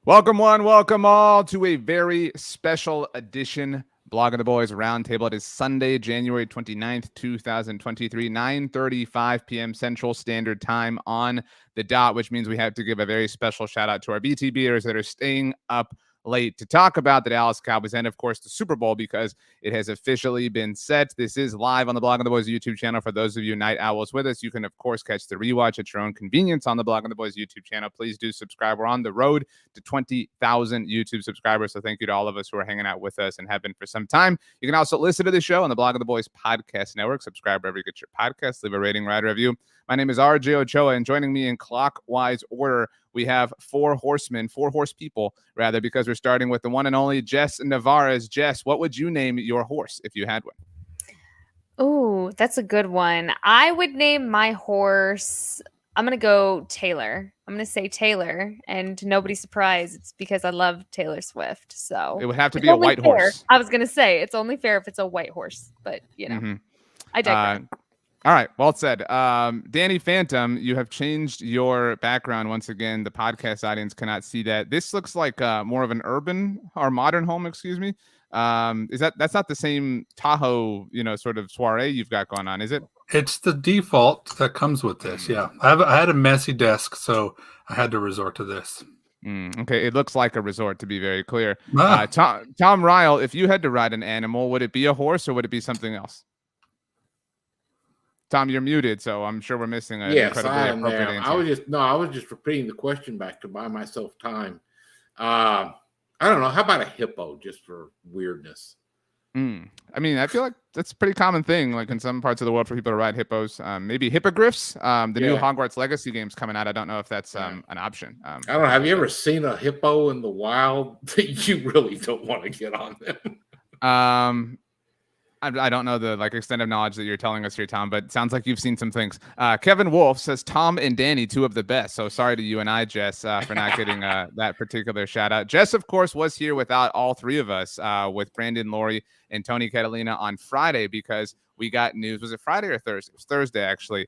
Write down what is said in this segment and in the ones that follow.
Welcome one, welcome all to a very special edition Blogging the Boys Roundtable. It is Sunday, January 29th, 2023, 9:35 p.m. Central Standard Time on the dot, which means we have to give a very special shout out to our BTBers that are staying up late to talk about the Dallas Cowboys and, of course, the Super Bowl because it has officially been set. This is live on the Blogging the Boys YouTube channel. For those of you night owls with us, you can, of course, catch the rewatch at your own convenience on the Blogging the Boys YouTube channel. Please do subscribe. We're on the road to 20,000 YouTube subscribers. So thank you to all of us who are hanging out with us and have been for some time. You can also listen to the show on the Blogging the Boys Podcast Network. Subscribe wherever you get your podcasts. Leave a rating, write a review. My name is RJ Ochoa, and joining me in clockwise order, we have four horse people, rather, because we're starting with the one and only Jess Nevarez. Jess, what would you name your horse if you had one? Oh, that's a good one. I would name my horse, I'm going to go Taylor. I'm going to say Taylor, and to nobody's surprise, it's because I love Taylor Swift. So It would have to it's be a only white fair. horse. I was going to say it's only fair if it's a white horse, but I digress. All right. Well said. Danny Phantom, you have changed your background once again. The podcast audience cannot see that. This looks like more of an urban or modern home, excuse me. That's not the same Tahoe, sort of soiree you've got going on, is it? It's the default that comes with this. Yeah. I had a messy desk, so I had to resort to this. Okay. It looks like a resort, to be very clear. Tom Ryle, if you had to ride an animal, would it be a horse or would it be something else? Tom, you're muted, so I'm sure we're missing an incredibly appropriate answer. I was just repeating the question back to buy myself time. I don't know. How about a hippo, just for weirdness? I mean, I feel like that's a pretty common thing, like in some parts of the world, for people to ride hippos. Maybe hippogriffs. The new Hogwarts Legacy game's coming out. I don't know if that's an option. I don't know. Have you ever seen a hippo in the wild? You really don't want to get on them. I don't know the extent of knowledge that you're telling us here, Tom, but it sounds like you've seen some things. Kevin Wolf says Tom and Danny, two of the best. So sorry to you and I, Jess, for not getting that particular shout out. Jess, of course, was here without all three of us, with Brandon, Lori, and Tony Catalina on Friday, because we got news. Was it Friday or Thursday? It was Thursday, actually,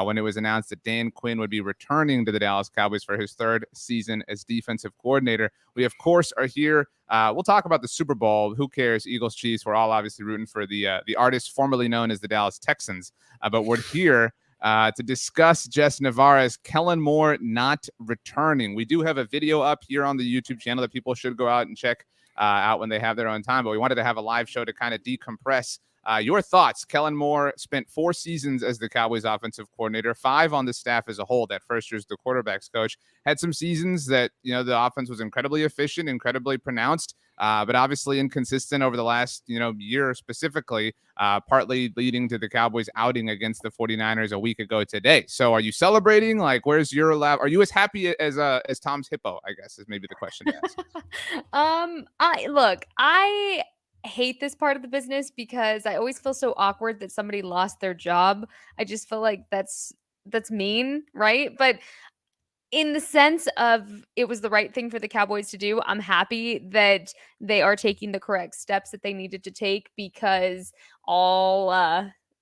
when it was announced that Dan Quinn would be returning to the Dallas Cowboys for his third season as defensive coordinator. We, of course, are here. We'll talk about the Super Bowl. Who cares? Eagles, Chiefs. We're all obviously rooting for the artist formerly known as the Dallas Texans. But we're here to discuss Jess Nevarez, Kellen Moore not returning. We do have a video up here on the YouTube channel that people should go out and check out when they have their own time. But we wanted to have a live show to kind of decompress. Your thoughts. Kellen Moore spent 4 seasons as the Cowboys offensive coordinator, 5 on the staff as a whole. That first year as the quarterbacks coach. Had some seasons that, the offense was incredibly efficient, incredibly pronounced, but obviously inconsistent over the last, year specifically, partly leading to the Cowboys outing against the 49ers a week ago today. So are you celebrating? Where's your lab? Are you as happy as Tom's hippo, I guess, is maybe the question to ask. I hate this part of the business because I always feel so awkward that somebody lost their job. I just feel like that's mean, right? But in the sense of it was the right thing for the Cowboys to do, I'm happy that they are taking the correct steps that they needed to take, because all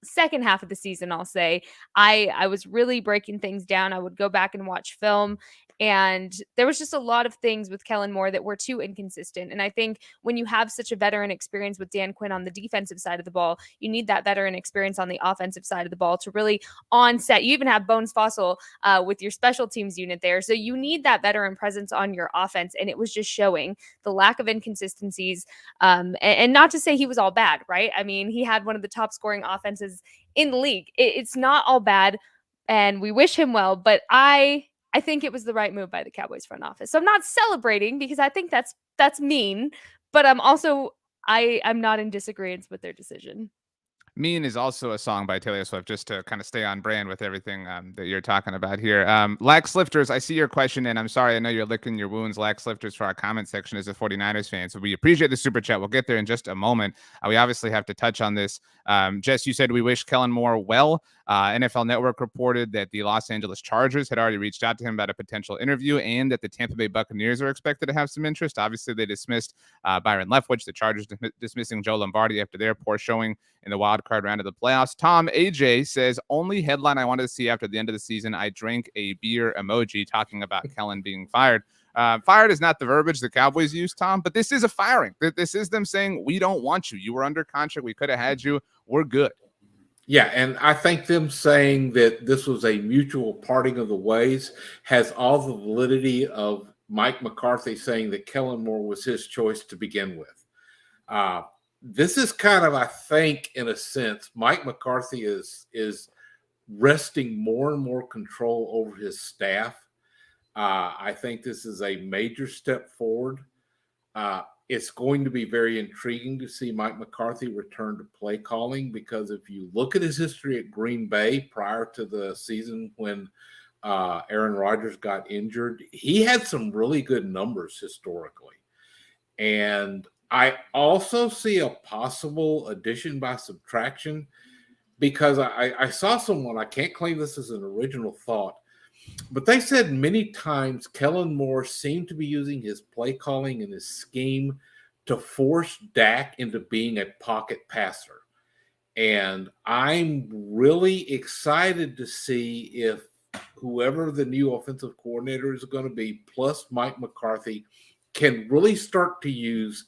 second half of the season, I'll say, I was really breaking things down. I would go back and watch film, and there was just a lot of things with Kellen Moore that were too inconsistent. And I think when you have such a veteran experience with Dan Quinn on the defensive side of the ball, you need that veteran experience on the offensive side of the ball to really onset. You even have Bones Fossil with your special teams unit there. So you need that veteran presence on your offense. And it was just showing the lack of inconsistencies. And not to say he was all bad, right? I mean, he had one of the top scoring offenses in the league. It's not all bad, and we wish him well, but I think it was the right move by the Cowboys front office. So I'm not celebrating because I think that's mean, but I'm not in disagreement with their decision. Mean is also a song by Taylor Swift, just to kind of stay on brand with everything that you're talking about here. Lax Lifters, I see your question, and I'm sorry, I know you're licking your wounds, Lax Lifters, for our comment section as a 49ers fan. So we appreciate the super chat. We'll get there in just a moment. We obviously have to touch on this. Jess, you said we wish Kellen Moore well. NFL Network reported that the Los Angeles Chargers had already reached out to him about a potential interview, and that the Tampa Bay Buccaneers are expected to have some interest. Obviously, they dismissed Byron Leftwich, the Chargers dismissing Joe Lombardi after their poor showing in the wild card round of the playoffs. Tom AJ says, only headline I wanted to see after the end of the season, I drank a beer emoji, talking about Kellen being fired. Fired is not the verbiage the Cowboys use, Tom, but this is a firing. This is them saying, we don't want you. You were under contract. We could have had you. We're good. Yeah, and I think them saying that this was a mutual parting of the ways has all the validity of Mike McCarthy saying that Kellen Moore was his choice to begin with. This is kind of, I think, in a sense, Mike McCarthy is wresting more and more control over his staff. I think this is a major step forward. It's going to be very intriguing to see Mike McCarthy return to play calling, because if you look at his history at Green Bay prior to the season when Aaron Rodgers got injured, he had some really good numbers historically. And I also see a possible addition by subtraction, because I saw someone, I can't claim this as an original thought, but they said many times Kellen Moore seemed to be using his play calling and his scheme to force Dak into being a pocket passer. And I'm really excited to see if whoever the new offensive coordinator is going to be, plus Mike McCarthy, can really start to use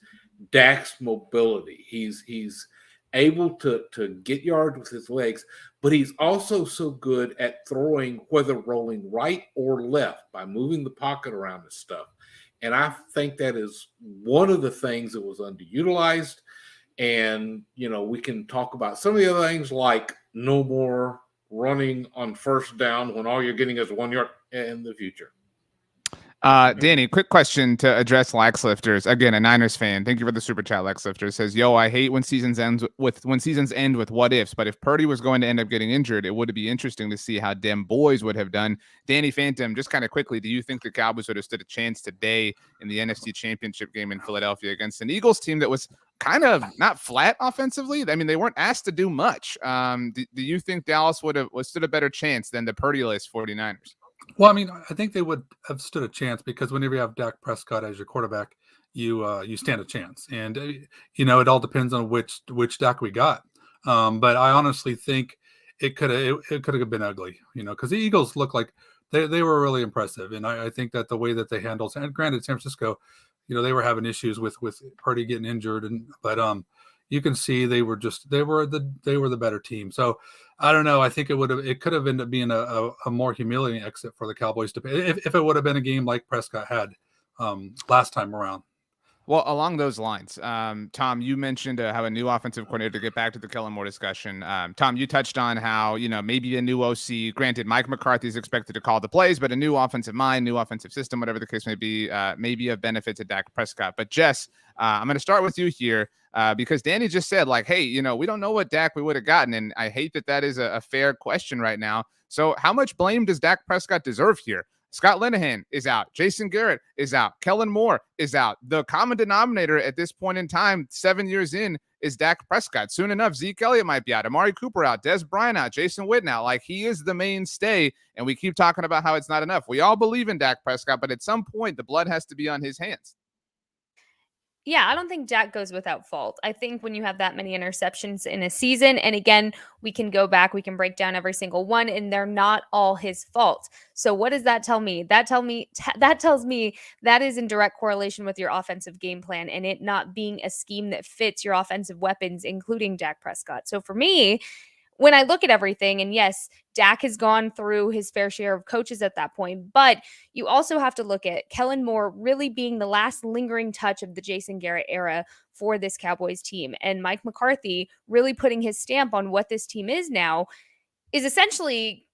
Dak's mobility. He's able to get yards with his legs, but he's also so good at throwing, whether rolling right or left, by moving the pocket around and stuff. And I think that is one of the things that was underutilized. And, we can talk about some of the other things, like no more running on first down when all you're getting is 1 yard in the future. Danny, quick question to address Lex Lifters. Again, a Niners fan. Thank you for the super chat. Lex Lifter says, "Yo, I hate when seasons end with what ifs. But if Purdy was going to end up getting injured, it would be interesting to see how them boys would have done." Danny Phantom, just kind of quickly, do you think the Cowboys would have stood a chance today in the NFC Championship game in Philadelphia against an Eagles team that was kind of not flat offensively? I mean, they weren't asked to do much. Do you think Dallas would have stood a better chance than the Purdy-less 49ers? Well, I mean, I think they would have stood a chance, because whenever you have Dak Prescott as your quarterback, you stand a chance. And it all depends on which Dak we got. But I honestly think it could have been ugly, because the Eagles look like they were really impressive. And I think that the way that they handled, and granted, San Francisco, they were having issues with Purdy getting injured, but you can see they were the better team. So I don't know. I think it could have ended up being a more humiliating exit for the Cowboys if it would have been a game like Prescott had last time around. Well, along those lines, Tom, you mentioned how a new offensive coordinator, to get back to the Kellen Moore discussion. Tom, you touched on how, maybe a new OC, granted, Mike McCarthy is expected to call the plays, but a new offensive mind, new offensive system, whatever the case may be a benefit to Dak Prescott. But Jess, I'm going to start with you here because Danny just said, like, hey, we don't know what Dak we would have gotten. And I hate that is a fair question right now. So how much blame does Dak Prescott deserve here? Scott Linehan is out. Jason Garrett is out. Kellen Moore is out. The common denominator at this point in time, 7 years in, is Dak Prescott. Soon enough, Zeke Elliott might be out. Amari Cooper out. Des Bryant out. Jason Witten out. Like, he is the mainstay, and we keep talking about how it's not enough. We all believe in Dak Prescott, but at some point, the blood has to be on his hands. Yeah, I don't think Dak goes without fault. I think when you have that many interceptions in a season, and again, we can go back, we can break down every single one, and they're not all his fault. So what does that tell me? That tells me that is in direct correlation with your offensive game plan and it not being a scheme that fits your offensive weapons, including Dak Prescott. So for me, when I look at everything, and yes, Dak has gone through his fair share of coaches at that point, but you also have to look at Kellen Moore really being the last lingering touch of the Jason Garrett era for this Cowboys team. And Mike McCarthy really putting his stamp on what this team is now is essentially,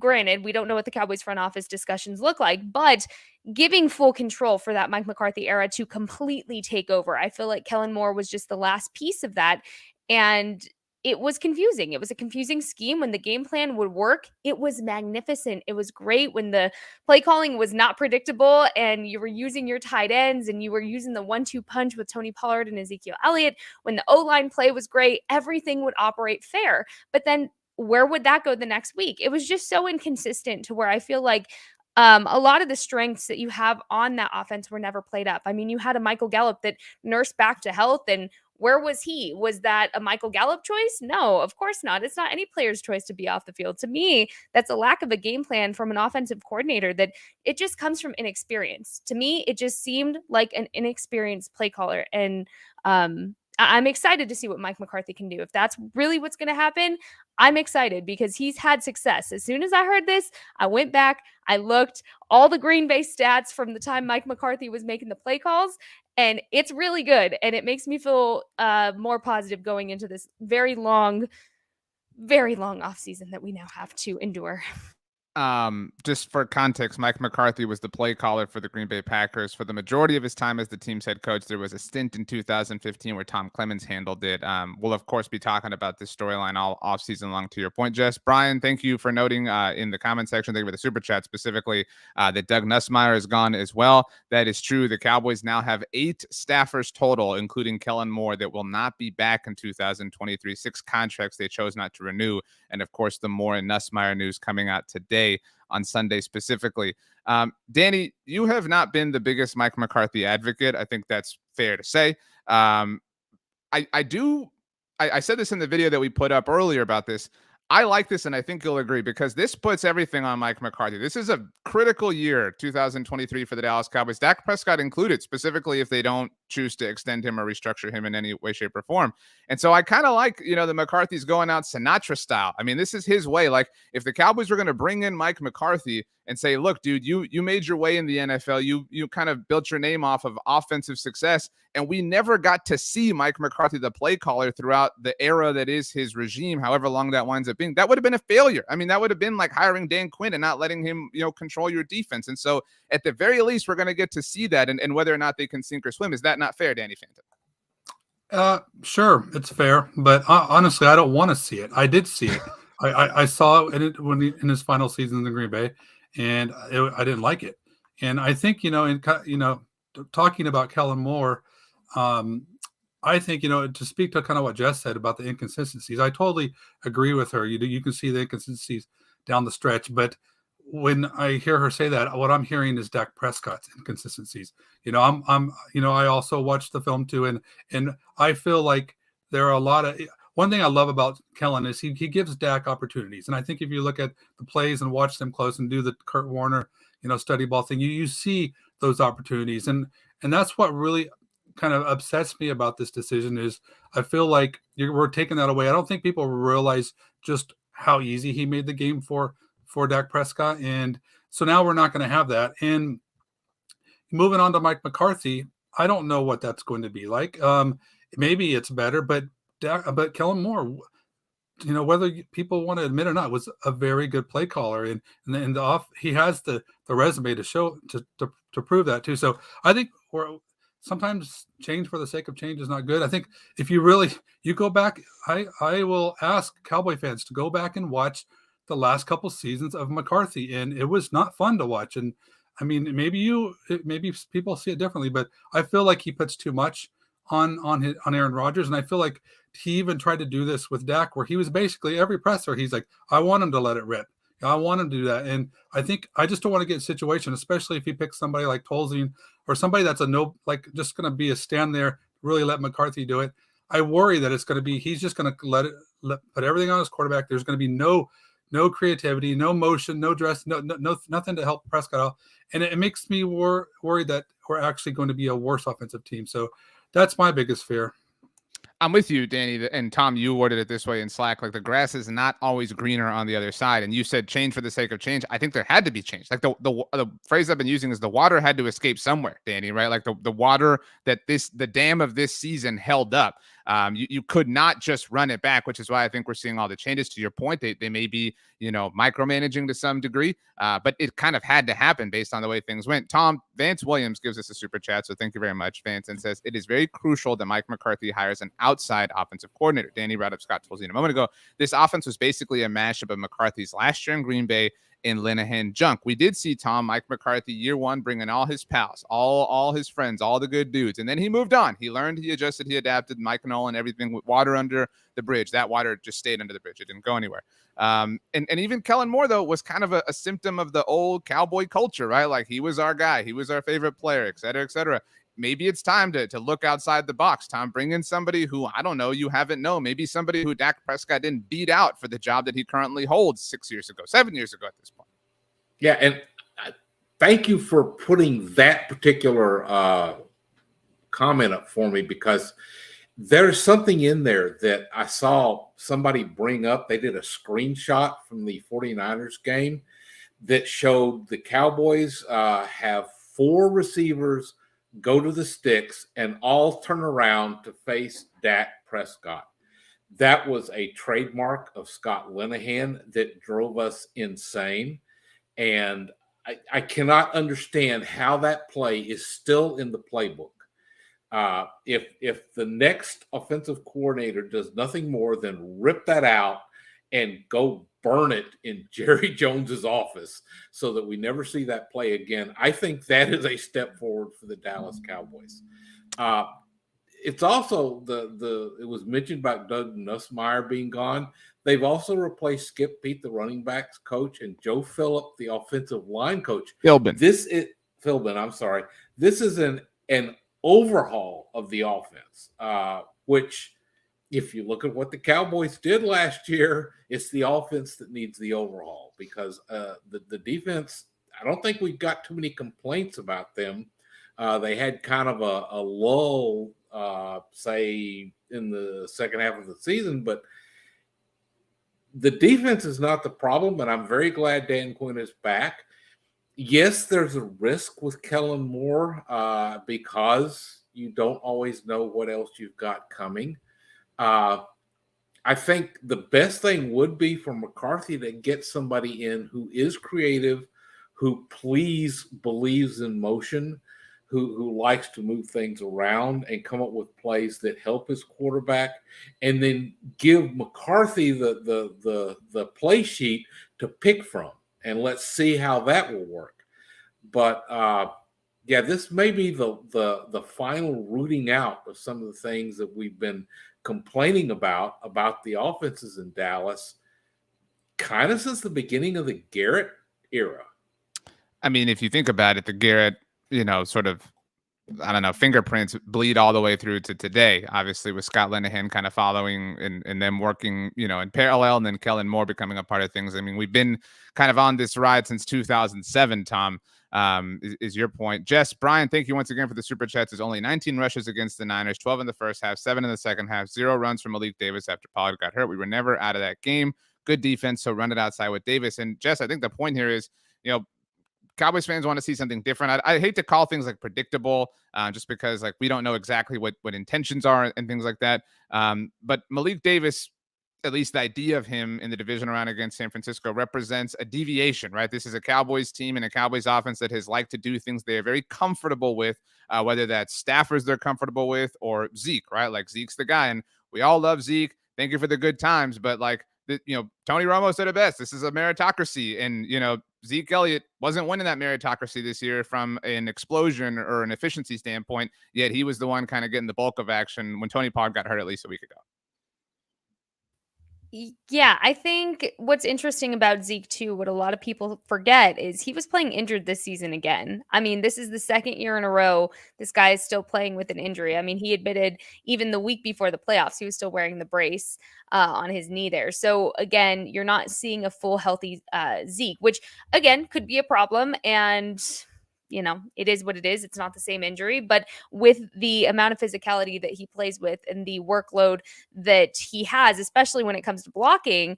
granted, we don't know what the Cowboys front office discussions look like, but giving full control for that Mike McCarthy era to completely take over. I feel like Kellen Moore was just the last piece of that. And it was confusing. It was a confusing scheme. When the game plan would work, it was magnificent. It was great. When the play calling was not predictable and you were using your tight ends and you were using the 1-2 punch with Tony Pollard and Ezekiel Elliott, when the O-line play was great, everything would operate fair. But then where would that go the next week? It was just so inconsistent to where I feel like a lot of the strengths that you have on that offense were never played up. I mean, you had a Michael Gallup that nursed back to health, and where was he? Was that a Michael Gallup choice? No, of course not. It's not any player's choice to be off the field. To me, that's a lack of a game plan from an offensive coordinator that it just comes from inexperience. To me, it just seemed like an inexperienced play caller. And I'm excited to see what Mike McCarthy can do. If that's really what's going to happen, I'm excited because he's had success. As soon as I heard this, I went back, I looked all the Green Bay stats from the time Mike McCarthy was making the play calls, and it's really good. And it makes me feel more positive going into this very long offseason that we now have to endure. Just for context, Mike McCarthy was the play caller for the Green Bay Packers for the majority of his time as the team's head coach. There was a stint in 2015 where Tom Clemens handled it. We'll of course be talking about this storyline all offseason long, to your point, Jess. Brian, thank you for noting in the comment section, thank you for the super chat specifically, that Doug Nussmeier is gone as well. That is true. The Cowboys now have 8 staffers total, including Kellen Moore, that will not be back in 2023. 6 contracts they chose not to renew. And of course, the Moore and Nussmeier news coming out today on Sunday specifically. Danny, you have not been the biggest Mike McCarthy advocate. I think that's fair to say. I said this in the video that we put up earlier about this. I like this, and I think you'll agree, because this puts everything on Mike McCarthy. This is a critical year, 2023, for the Dallas Cowboys, Dak Prescott included, specifically if they don't choose to extend him or restructure him in any way, shape, or form. And so I kind of like, the McCarthy's going out Sinatra style. I mean, this is his way. Like, if the Cowboys were going to bring in Mike McCarthy and say, look, dude, you made your way in the NFL. You kind of built your name off of offensive success. And we never got to see Mike McCarthy, the play caller, throughout the era that is his regime, however long that winds up being. That would have been a failure. I mean, that would have been like hiring Dan Quinn and not letting him, control your defense. And so at the very least, we're going to get to see that, and whether or not they can sink or swim. Is that not fair, Danny Phantom? Sure, it's fair. But honestly, I don't want to see it. I did see it. I saw it in his final season in Green Bay, and I didn't like it. And I think, talking about Kellen Moore, I think, to speak to kind of what Jess said about the inconsistencies, I totally agree with her. You can see the inconsistencies down the stretch, but when I hear her say that, what I'm hearing is Dak Prescott's inconsistencies. I also watched the film too, and I feel like there are a lot of. One thing I love about Kellen is he gives Dak opportunities, and I think if you look at the plays and watch them close and do the Kurt Warner, study ball thing, you see those opportunities, and that's what really kind of upsets me about this decision is I feel like we're taking that away. I don't think people realize just how easy he made the game for Dak Prescott, and so now we're not going to have that. And moving on to Mike McCarthy, I don't know what that's going to be like. Maybe it's better, but Kellen Moore, whether people want to admit or not, was a very good play caller, and he has the resume to show to prove that too. So I think sometimes change for the sake of change is not good. I think if you go back, I will ask Cowboy fans to go back and watch the last couple seasons of McCarthy, and it was not fun to watch. And I mean, maybe people see it differently, but I feel like he puts too much on Aaron Rodgers, and I feel like he even tried to do this with Dak, where he was basically every presser, he's like, I want him to let it rip. I want him to do that. And I think I just don't want to get a situation, especially if he picks somebody like Tolzien or somebody that's just going to be a stand there, really let McCarthy do it. I worry that it's going to be, he's just going to put everything on his quarterback. There's going to be no creativity, no motion, no dress, no nothing to help Prescott out. And it makes me worried that we're actually going to be a worse offensive team. So that's my biggest fear. I'm with you, Danny, and Tom, you worded it this way in Slack, like the grass is not always greener on the other side. And you said change for the sake of change. I think there had to be change. Like the phrase I've been using is the water had to escape somewhere, Danny, right? Like the water that the dam of this season held up. You could not just run it back, which is why I think we're seeing all the changes. To your point, they may be, micromanaging to some degree, but it kind of had to happen based on the way things went. Tom, Vance Williams gives us a super chat, so thank you very much, Vance, and says, it is very crucial that Mike McCarthy hires an outside offensive coordinator. Danny brought up Scott Tolzien a moment ago. This offense was basically a mashup of McCarthy's last year in Green Bay in Linehan junk. We did see Mike McCarthy year one bringing all his pals, all his friends, all the good dudes, and then he moved on. He learned, he adjusted, he adapted. Mike Nolan, everything with water under the bridge. That water just stayed under the bridge. It didn't go anywhere. And even Kellen Moore, though, was kind of a symptom of the old Cowboy culture, right? Like, he was our guy. He was our favorite player, et cetera, et cetera. Maybe it's time to look outside the box. Tom, bring in somebody who, I don't know, you haven't known. Maybe somebody who Dak Prescott didn't beat out for the job that he currently holds 7 years ago at this point. Yeah, and thank you for putting that particular comment up for me, because there's something in there that I saw somebody bring up. They did a screenshot from the 49ers game that showed the Cowboys have 4 receivers go to the sticks and all turn around to face Dak Prescott. That was a trademark of Scott Linehan that drove us insane. And I cannot understand how that play is still in the playbook. If the next offensive coordinator does nothing more than rip that out and go burn it in Jerry Jones's office so that we never see that play again, I think that is a step forward for the Dallas Cowboys. It's also it was mentioned about Doug Nussmeier being gone. They've also replaced Skip Pete, the running backs coach, and Joe Phillip, the offensive line coach. Philbin. Philbin, I'm sorry. This is an overhaul of the offense, which, if you look at what the Cowboys did last year, it's the offense that needs the overhaul, because the defense, I don't think we've got too many complaints about them. They had kind of a lull, say, in the second half of the season, but the defense is not the problem, and I'm very glad Dan Quinn is back. Yes, there's a risk with Kellen Moore because you don't always know what else you've got coming. I think the best thing would be for McCarthy to get somebody in who is creative, who believes in motion, who likes to move things around and come up with plays that help his quarterback, and then give McCarthy the play sheet to pick from, and let's see how that will work. But yeah, this may be the final rooting out of some of the things that we've been complaining about the offenses in Dallas kind of since the beginning of the Garrett era. I mean, if you think about it, the Garrett, sort of, I don't know, fingerprints bleed all the way through to today, obviously, with Scott Linehan kind of following and them working, in parallel, and then Kellen Moore becoming a part of things. I mean, we've been kind of on this ride since 2007, Tom, is your point. Jess, Brian, thank you once again for the super chats. There's only 19 rushes against the Niners, 12 in the first half, 7 in the second half, 0 runs from Malik Davis after Pollard got hurt. We were never out of that game. Good defense, so run it outside with Davis. And Jess, I think the point here is, Cowboys fans want to see something different. I hate to call things like predictable, just because we don't know exactly what intentions are and things like that. But Malik Davis, at least the idea of him in the division round against San Francisco, represents a deviation, right? This is a Cowboys team and a Cowboys offense that has liked to do things they are very comfortable with, whether that's staffers they're comfortable with or Zeke, right? Like, Zeke's the guy, and we all love Zeke. Thank you for the good times, but Tony Romo said it best. This is a meritocracy, and Zeke Elliott wasn't winning that meritocracy this year from an explosion or an efficiency standpoint, yet he was the one kind of getting the bulk of action when Tony Pollard got hurt at least a week ago. Yeah, I think what's interesting about Zeke too, what a lot of people forget, is he was playing injured this season again. I mean, this is the second year in a row this guy is still playing with an injury. I mean, he admitted even the week before the playoffs, he was still wearing the brace on his knee there. So again, you're not seeing a full healthy Zeke, which again could be a problem. And it is what it is. It's not the same injury, but with the amount of physicality that he plays with and the workload that he has, especially when it comes to blocking,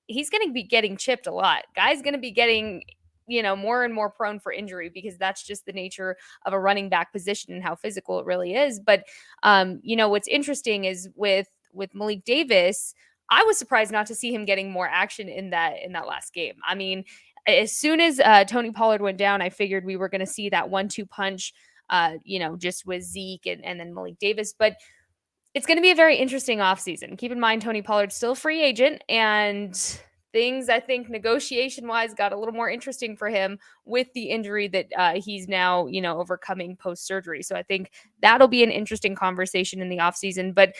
he's going to be getting chipped a lot. Guy's going to be getting, more and more prone for injury, because that's just the nature of a running back position and how physical it really is. But, what's interesting is with Malik Davis, I was surprised not to see him getting more action in that last game. I mean, as soon as Tony Pollard went down, I figured we were going to see that 1-2 punch, just with Zeke and then Malik Davis. But it's going to be a very interesting offseason. Keep in mind, Tony Pollard's still a free agent, and things, I think, negotiation-wise got a little more interesting for him with the injury that he's now, overcoming post-surgery. So I think that'll be an interesting conversation in the offseason. But,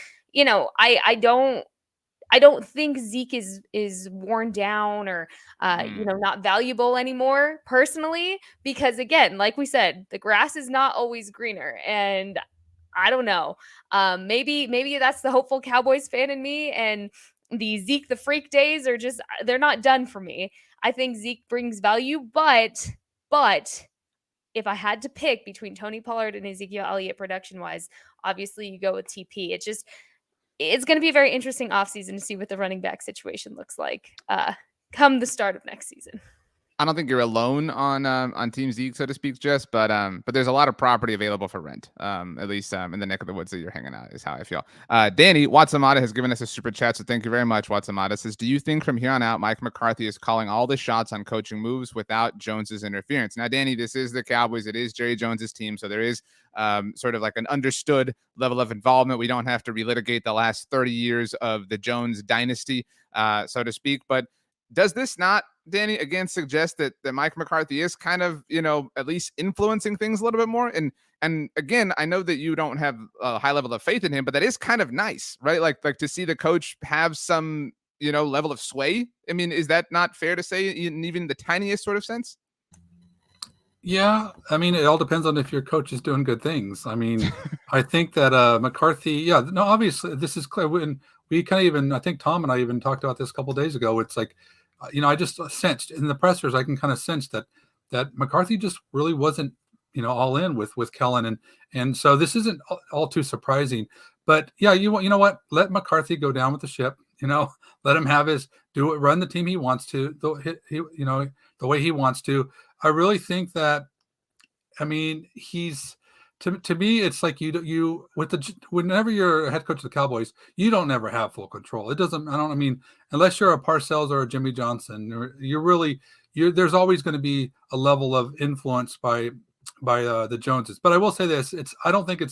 I don't think Zeke is worn down or not valuable anymore personally, because again, like we said, the grass is not always greener, and I don't know. Maybe that's the hopeful Cowboys fan in me, and the Zeke the freak days are just they're not done for me. I think Zeke brings value, but if I had to pick between Tony Pollard and Ezekiel Elliott production wise, obviously you go with TP. It's going to be a very interesting offseason to see what the running back situation looks like come the start of next season. I don't think you're alone on Team Zeke, so to speak, Jess, but there's a lot of property available for rent, at least in the neck of the woods that you're hanging out is how I feel. Danny Watsamata has given us a super chat, so thank you very much. Watsamata says, do you think from here on out Mike McCarthy is calling all the shots on coaching moves without Jones's interference? Now, Danny, this is the Cowboys. It is Jerry Jones's team, so there is sort of like an understood level of involvement. We don't have to relitigate the last 30 years of the Jones dynasty, so to speak, but does this not, Danny, again suggest that Mike McCarthy is kind of, at least influencing things a little bit more? And again, I know that you don't have a high level of faith in him, but that is kind of nice, right? Like to see the coach have some, level of sway. I mean, is that not fair to say in even the tiniest sort of sense? Yeah, I mean, it all depends on if your coach is doing good things. I mean, I think that McCarthy, obviously this is clear. When we kind of even, I think Tom and I even talked about this a couple of days ago. It's like, I just sensed in the pressers, I can kind of sense that McCarthy just really wasn't, all in with Kellen, and so this isn't all too surprising. But yeah, you know what? Let McCarthy go down with the ship. Let him have run the team he wants to, the way he wants to. I really think that, I mean, he's to me, it's like whenever you're a head coach of the Cowboys, you don't never have full control. Unless you're a Parcells or a Jimmy Johnson, there's always going to be a level of influence by the Joneses. But I will say this: I don't think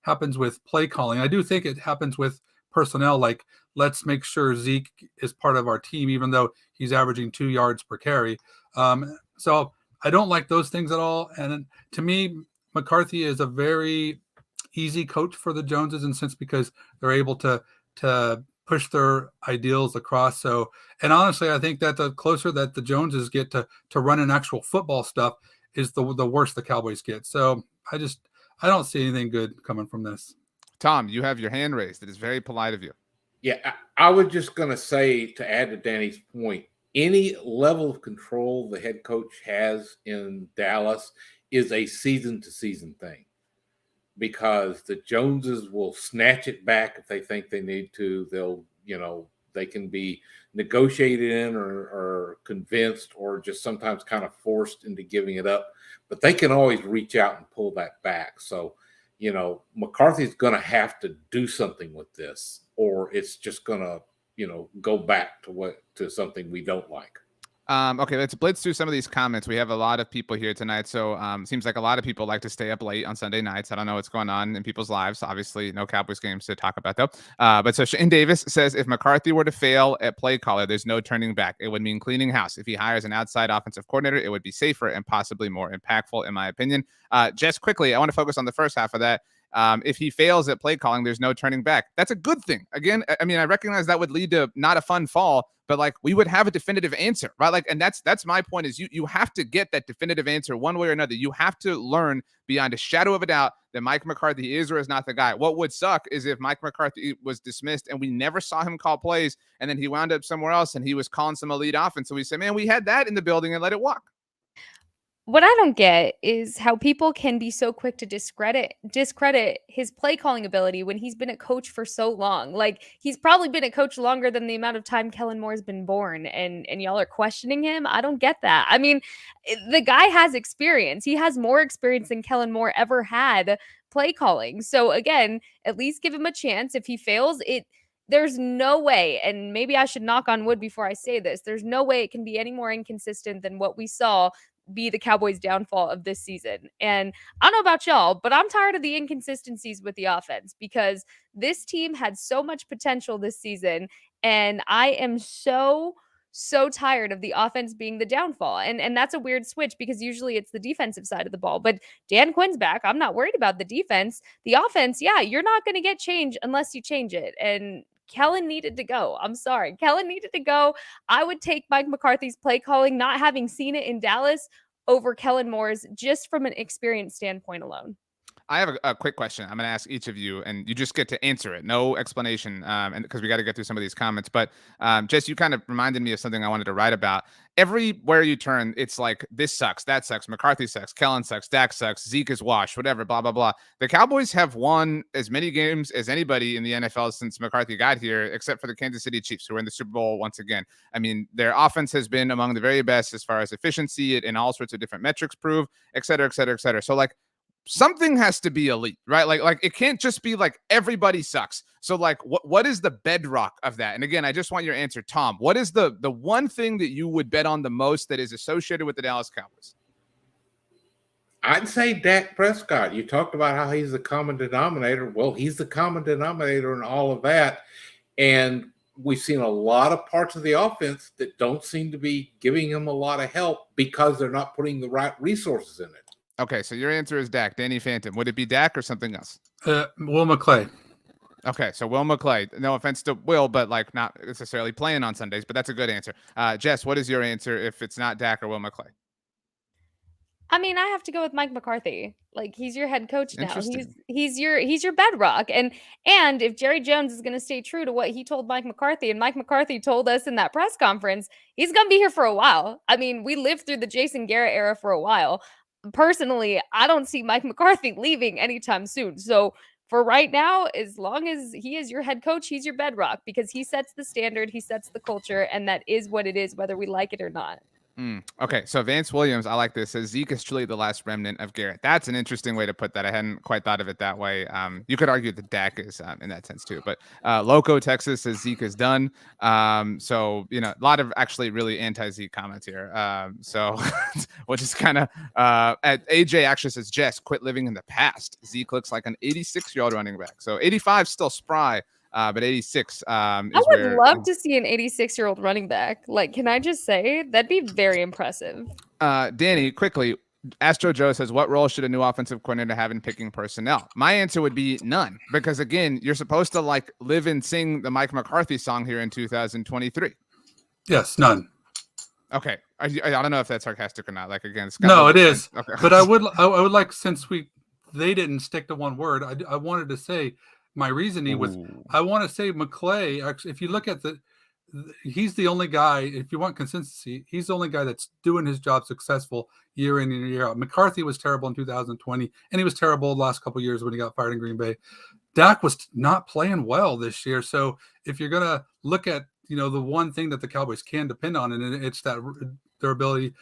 happens with play calling. I do think it happens with personnel. Like, let's make sure Zeke is part of our team, even though he's averaging 2 yards per carry. So I don't like those things at all. And to me, McCarthy is a very easy coach for the Joneses in a sense because they're able to push their ideals across. So, and honestly, I think that the closer that the Joneses get to running actual football stuff is the worse the Cowboys get. So I don't see anything good coming from this. Tom, you have your hand raised. It is very polite of you. Yeah, I was just going to say, to add to Danny's point, any level of control the head coach has in Dallas is a season-to-season thing, because the Joneses will snatch it back if they think they need to. They'll, they can be negotiated in or convinced or just sometimes kind of forced into giving it up, but they can always reach out and pull that back. So, McCarthy's going to have to do something with this, or it's just going to, go back to something we don't like. Okay, let's blitz through some of these comments. We have a lot of people here tonight, so seems like a lot of people like to stay up late on Sunday nights. I don't know what's going on in people's lives. Obviously, no Cowboys games to talk about, though. But so Shane Davis says, if McCarthy were to fail at play caller, there's no turning back. It would mean cleaning house. If he hires an outside offensive coordinator, it would be safer and possibly more impactful, in my opinion. Just quickly, I want to focus on the first half of that. If he fails at play calling, there's no turning back. That's a good thing. Again, I mean, I recognize that would lead to not a fun fall, but like we would have a definitive answer, right? Like, and that's my point is you have to get that definitive answer one way or another. You have to learn beyond a shadow of a doubt that Mike McCarthy is or is not the guy. What would suck is if Mike McCarthy was dismissed and we never saw him call plays, and then he wound up somewhere else and he was calling some elite offense. So we say, man, we had that in the building and let it walk. What I don't get is how people can be so quick to discredit his play calling ability when he's been a coach for so long. Like, he's probably been a coach longer than the amount of time Kellen Moore's been born, and y'all are questioning him. I don't get that. I mean, the guy has experience. He has more experience than Kellen Moore ever had play calling. So again, at least give him a chance. If he fails, there's no way, and maybe I should knock on wood before I say this, there's no way it can be any more inconsistent than what we saw be the Cowboys' downfall of this season. And I don't know about y'all, but I'm tired of the inconsistencies with the offense, because this team had so much potential this season, and I am so so tired of the offense being the downfall. And that's a weird switch because usually it's the defensive side of the ball. But Dan Quinn's back. I'm not worried about the defense. The offense, yeah, you're not going to get change unless you change it. And Kellen needed to go. I'm sorry. Kellen needed to go. I would take Mike McCarthy's play calling, not having seen it in Dallas, over Kellen Moore's just from an experience standpoint alone. I have a quick question. I'm going to ask each of you, and you just get to answer it. No explanation, and because we got to get through some of these comments. But Jess, you kind of reminded me of something I wanted to write about. Everywhere you turn, it's like, this sucks, that sucks, McCarthy sucks, Kellen sucks, Dak sucks, Zeke is washed, whatever, blah, blah, blah. The Cowboys have won as many games as anybody in the NFL since McCarthy got here, except for the Kansas City Chiefs, who are in the Super Bowl once again. I mean, their offense has been among the very best as far as efficiency and all sorts of different metrics prove, et cetera, et cetera, et cetera. So, like, something has to be elite, right? Like it can't just be like everybody sucks. So like what is the bedrock of that? And again, I just want your answer, Tom. What is the one thing that you would bet on the most that is associated with the Dallas Cowboys? I'd say Dak Prescott. You talked about how he's the common denominator. Well, he's the common denominator in all of that. And we've seen a lot of parts of the offense that don't seem to be giving him a lot of help because they're not putting the right resources in it. Okay, so your answer is Dak. Danny Phantom. Would it be Dak or something else? Will McClay. Okay, so Will McClay. No offense to Will, but like not necessarily playing on Sundays, but that's a good answer. Jess, what is your answer if it's not Dak or Will McClay? I mean, I have to go with Mike McCarthy. Like, he's your head coach now. He's your bedrock. And if Jerry Jones is going to stay true to what he told Mike McCarthy, and Mike McCarthy told us in that press conference, he's going to be here for a while. I mean, we lived through the Jason Garrett era for a while. Personally, I don't see Mike McCarthy leaving anytime soon. So for right now, as long as he is your head coach, he's your bedrock because he sets the standard, he sets the culture, and that is what it is, whether we like it or not. Okay, so Vance Williams, I like this, says Zeke is truly the last remnant of Garrett. That's an interesting way to put that. I hadn't quite thought of it that way. You could argue that Dak is in that sense too, but Loco Texas says Zeke is done. So a lot of actually really anti-Zeke comments here. So we'll just kind of at AJ actually says Jess, quit living in the past. Zeke looks like an 86-year-old running back. So 85 still spry. But 86 I would love to see an 86-year-old running back. Like, can I just say that'd be very impressive. Danny, quickly, Astro Joe says, what role should a new offensive coordinator have in picking personnel? My answer would be none, because again, you're supposed to like live and sing the Mike McCarthy song here in 2023. Yes, none. Okay, I don't know if that's sarcastic or not. Like again, it's no, it is. Okay. But I would like, since they didn't stick to one word, I wanted to say. My reasoning was, I want to say McClay, actually, if you look at he's the only guy, if you want consistency, he's the only guy that's doing his job successful year in and year out. McCarthy was terrible in 2020, and he was terrible the last couple of years when he got fired in Green Bay. Dak was not playing well this year. So if you're going to look at, the one thing that the Cowboys can depend on, and it's that their ability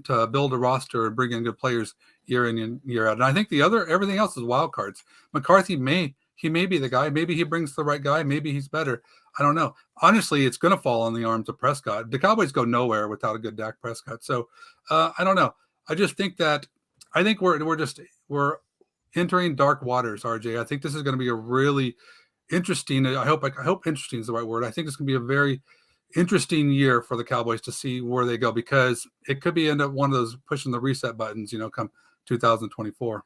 to build a roster and bring in good players year in and year out. And I think everything else is wild cards. McCarthy may be the guy. Maybe he brings the right guy. Maybe he's better. I don't know. Honestly, it's going to fall on the arms of Prescott. The Cowboys go nowhere without a good Dak Prescott. So I don't know. I just think we're entering dark waters, RJ. I think this is going to be a really interesting. I hope interesting is the right word. I think it's going to be a very interesting year for the Cowboys to see where they go, because it could be end up one of those pushing the reset buttons, come 2024.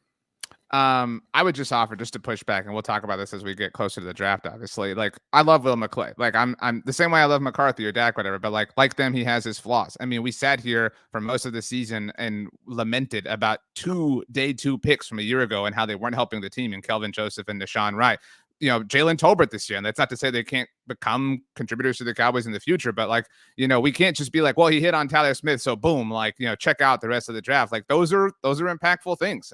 I would just offer, just to push back, and we'll talk about this as we get closer to the draft, obviously. Like, I love Will McClay. Like, I'm the same way I love McCarthy or Dak, whatever, but like them, he has his flaws. I mean, we sat here for most of the season and lamented about day two picks from a year ago and how they weren't helping the team, and Kelvin Joseph and Deshaun Wright. Jalen Tolbert this year. And that's not to say they can't become contributors to the Cowboys in the future, but like, we can't just be like, well, he hit on Tyler Smith, so boom, like, check out the rest of the draft. Like, those are impactful things.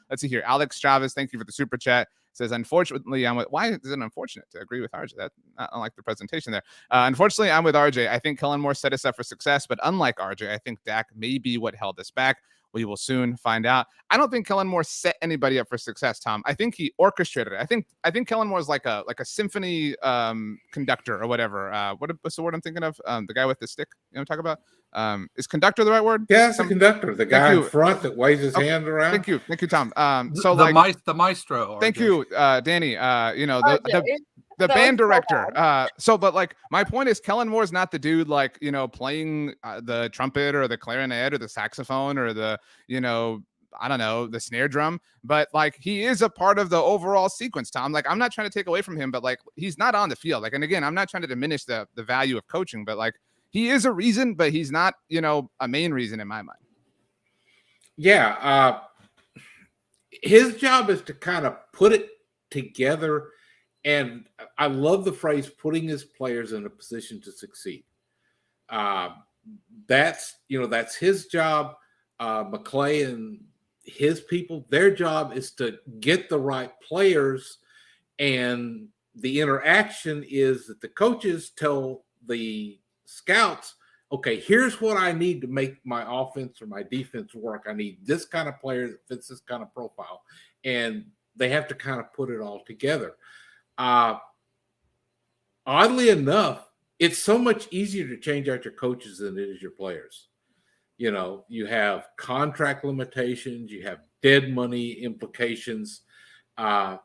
Let's see here. Alex Chavez, thank you for the super chat. Says, unfortunately, why is it unfortunate to agree with RJ? That I don't like the presentation there. Unfortunately, I'm with RJ. I think Kellen Moore set us up for success, but unlike RJ, I think Dak may be what held us back. We will soon find out. I don't think Kellen Moore set anybody up for success, Tom. I think he orchestrated it. I think Kellen Moore is like a symphony conductor or whatever. What's the word I'm thinking of? The guy with the stick. Talk about. Is conductor the right word? Yeah, it's a conductor. The guy in front that waves his hand around. Thank you, Tom. So the maestro. Thank you, Danny. The That band was so director. bad. But like my point is Kellen Moore's not the dude like, playing the trumpet or the clarinet or the saxophone or the, I don't know, the snare drum, but like he is a part of the overall sequence, Tom. Like I'm not trying to take away from him, but like he's not on the field. Like, and again, I'm not trying to diminish the value of coaching, but like he is a reason, but he's not, a main reason in my mind. Yeah. His job is to kind of put it together. And I love the phrase putting his players in a position to succeed. That's his job. McClay and his people, their job is to get the right players. And the interaction is that the coaches tell the scouts, okay, here's what I need to make my offense or my defense work. I need this kind of player that fits this kind of profile. And they have to kind of put it all together. Oddly enough, it's so much easier to change out your coaches than it is your players. You have contract limitations, you have dead money implications. You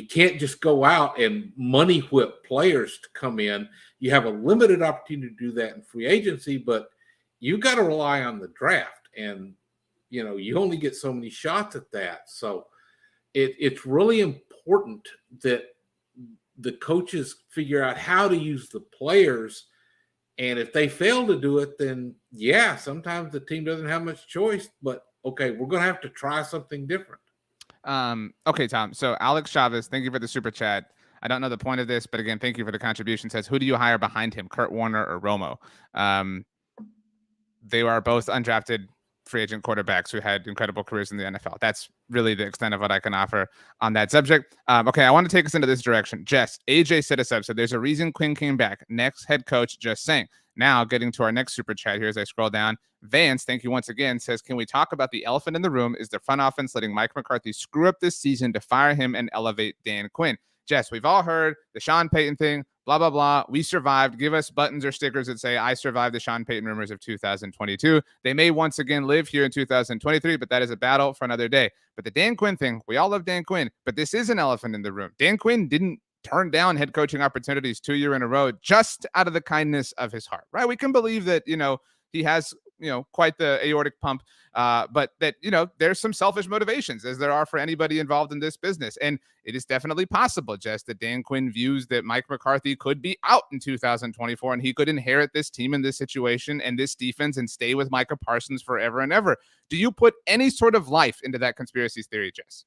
can't just go out and money whip players to come in. You have a limited opportunity to do that in free agency, but you got to rely on the draft. And, you only get so many shots at that. So it's really important that the coaches figure out how to use the players. And if they fail to do it, then yeah, sometimes the team doesn't have much choice, but okay, we're going to have to try something different. Okay, Tom. So Alex Chavez, thank you for the super chat. I don't know the point of this, but again, thank you for the contribution. Says, who do you hire behind him, Kurt Warner or Romo? They are both undrafted free agent quarterbacks who had incredible careers in the NFL. That's really the extent of what I can offer on that subject. Okay, I want to take us into this direction. Jess, AJ set us up. So there's a reason Quinn came back. Next head coach, just saying. Now getting to our next super chat here as I scroll down. Vance, thank you once again, says, can we talk about the elephant in the room? Is the front offense letting Mike McCarthy screw up this season to fire him and elevate Dan Quinn? Jess, we've all heard the Sean Payton thing, blah, blah, blah. We survived. Give us buttons or stickers that say, I survived the Sean Payton rumors of 2022. They may once again live here in 2023, but that is a battle for another day. But the Dan Quinn thing, we all love Dan Quinn, but this is an elephant in the room. Dan Quinn didn't turn down head coaching opportunities 2 years in a row just out of the kindness of his heart, right? We can believe that, he has, quite the aortic pump, but that, there's some selfish motivations as there are for anybody involved in this business. And it is definitely possible, Jess, that Dan Quinn views that Mike McCarthy could be out in 2024 and he could inherit this team in this situation and this defense and stay with Micah Parsons forever and ever. Do you put any sort of life into that conspiracy theory, Jess?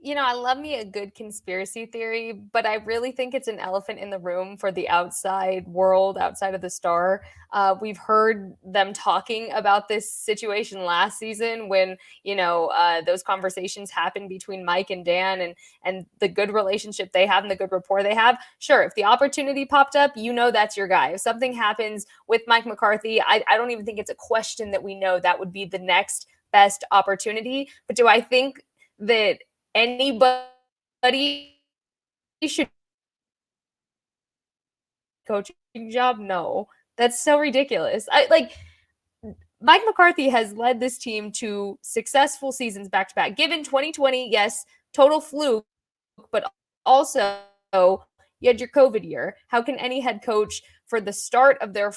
I love me a good conspiracy theory, but I really think it's an elephant in the room for the outside world, outside of the Star. We've heard them talking about this situation last season when, those conversations happened between Mike and Dan and the good relationship they have and the good rapport they have. Sure, if the opportunity popped up, that's your guy. If something happens with Mike McCarthy, I don't even think it's a question that we know that would be the next best opportunity. But do I think that anybody should coaching job? No, that's so ridiculous. Mike McCarthy has led this team to successful seasons back to back. Given 2020, yes, total fluke, but also you had your COVID year. How can any head coach for the start of their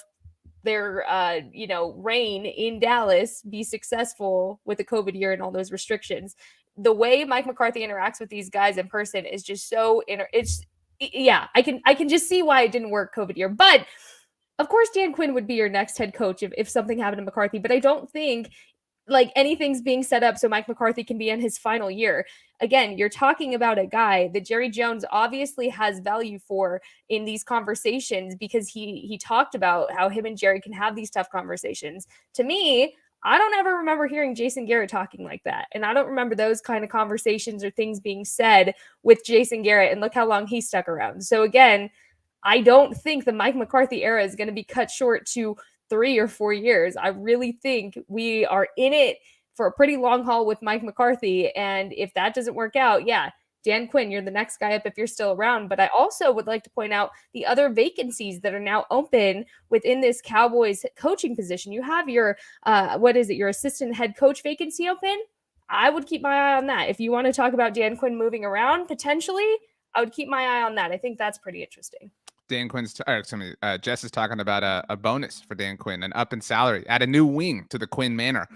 reign in Dallas be successful with the COVID year and all those restrictions? The way Mike McCarthy interacts with these guys in person is just so I can just see why it didn't work COVID year. But of course, Dan Quinn would be your next head coach if something happened to McCarthy. But I don't think anything's being set up so Mike McCarthy can be in his final year. Again, you're talking about a guy that Jerry Jones obviously has value for in these conversations because he talked about how him and Jerry can have these tough conversations. To me, I don't ever remember hearing Jason Garrett talking like that. And I don't remember those kind of conversations or things being said with Jason Garrett. And look how long he stuck around. So again, I don't think the Mike McCarthy era is going to be cut short to 3 or 4 years. I really think we are in it for a pretty long haul with Mike McCarthy. And if that doesn't work out, Dan Quinn, you're the next guy up if you're still around. But I also would like to point out the other vacancies that are now open within this Cowboys coaching position. You have your, your assistant head coach vacancy open. I would keep my eye on that. If you want to talk about Dan Quinn moving around, potentially, I would keep my eye on that. I think that's pretty interesting. Dan Quinn's, Jess is talking about a bonus for Dan Quinn, an up in salary, add a new wing to the Quinn Manor.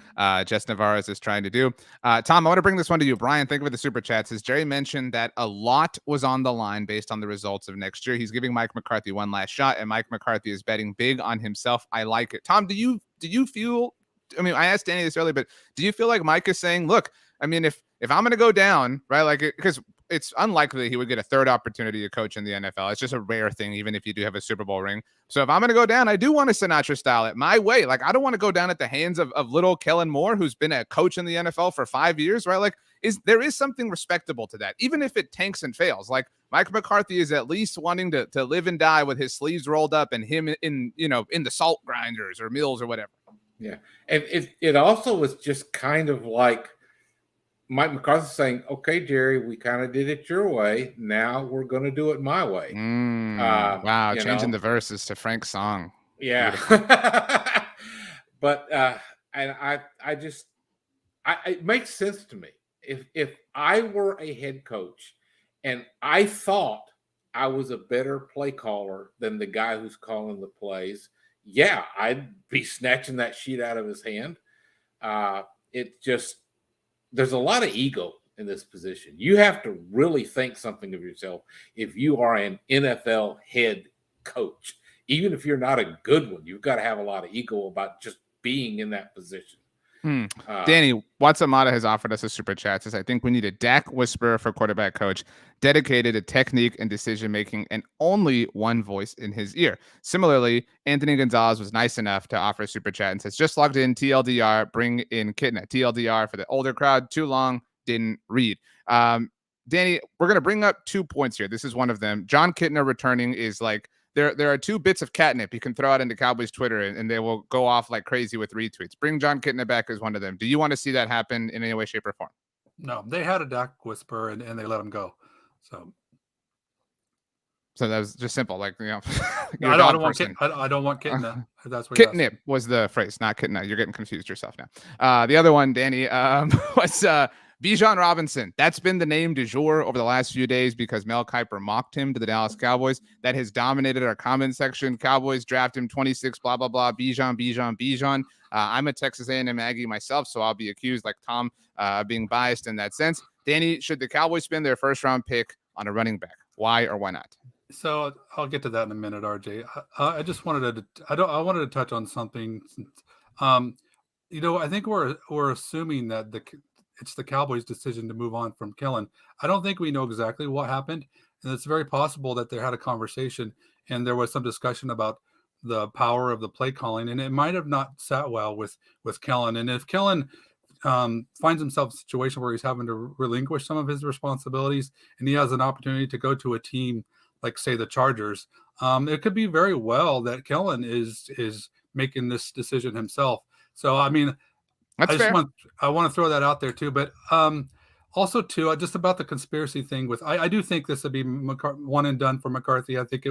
Jess Nevarez is trying to do. Tom, I want to bring this one to you. Brian, thank you for the super chats. As Jerry mentioned that a lot was on the line based on the results of next year. He's giving Mike McCarthy one last shot, and Mike McCarthy is betting big on himself. I like it. Tom, do you feel? I mean, I asked Danny this earlier, but do you feel like Mike is saying, look, I mean, if I'm going to go down, right, like, because it's unlikely that he would get a third opportunity to coach in the NFL. It's just a rare thing, even if you do have a Super Bowl ring. So if I'm going to go down, I do want to Sinatra style it my way. Like, I don't want to go down at the hands of little Kellen Moore, who's been a coach in the NFL for 5 years, right? Like, there is something respectable to that, even if it tanks and fails. Like, Mike McCarthy is at least wanting to live and die with his sleeves rolled up and him in the salt grinders or mills or whatever. Yeah. And it also was just kind of like Mike McCarthy saying, okay, Jerry, we kind of did it your way. Now we're going to do it my way. Wow. Changing the verses to Frank's song. Yeah. But, and it makes sense to me. If I were a head coach and I thought I was a better play caller than the guy who's calling the plays, yeah, I'd be snatching that sheet out of his hand. There's a lot of ego in this position. You have to really think something of yourself if you are an NFL head coach. Even if you're not a good one, you've got to have a lot of ego about just being in that position. Danny, Watsamata has offered us a super chat. Says, I think we need a Dak whisperer for quarterback coach, dedicated to technique and decision making, and only one voice in his ear. Similarly, Anthony Gonzalez was nice enough to offer a super chat and says, just logged in, TLDR, bring in Kitna. TLDR for the older crowd, too long, didn't read. Danny, we're going to bring up 2 points here. This is one of them. John Kitna returning is like, there are 2 bits of catnip you can throw out into Cowboys Twitter, and they will go off like crazy with retweets. Bring John Kitna back as one of them. Do you want to see that happen in any way, shape, or form? No, they had a Dak whisper and they let him go. So that was just simple. Like, I don't want Kitna. That's what Kitnip was the phrase, not Kitna. You're getting confused yourself now. The other one, Danny, was Bijan Robinson. That's been the name du jour over the last few days because Mel Kiper mocked him to the Dallas Cowboys. That has dominated our comment section. Cowboys draft him 26, blah, blah, blah. Bijan. I'm a Texas A&M Aggie myself, so I'll be accused, like Tom, being biased in that sense. Danny, should the Cowboys spend their first-round pick on a running back? Why or why not? So I'll get to that in a minute, RJ. I just wanted to touch on something. I think we're assuming that it's the Cowboys' decision to move on from Kellen. I don't think we know exactly what happened, and it's very possible that they had a conversation and there was some discussion about the power of the play calling, and it might have not sat well with Kellen. And if Kellen finds himself in a situation where he's having to relinquish some of his responsibilities, and he has an opportunity to go to a team like, say, the Chargers, it could be very well that Kellen is making this decision himself. So, I mean, I want to throw that out there too, but also too, just about the conspiracy thing with, I do think this would be one and done for McCarthy. I think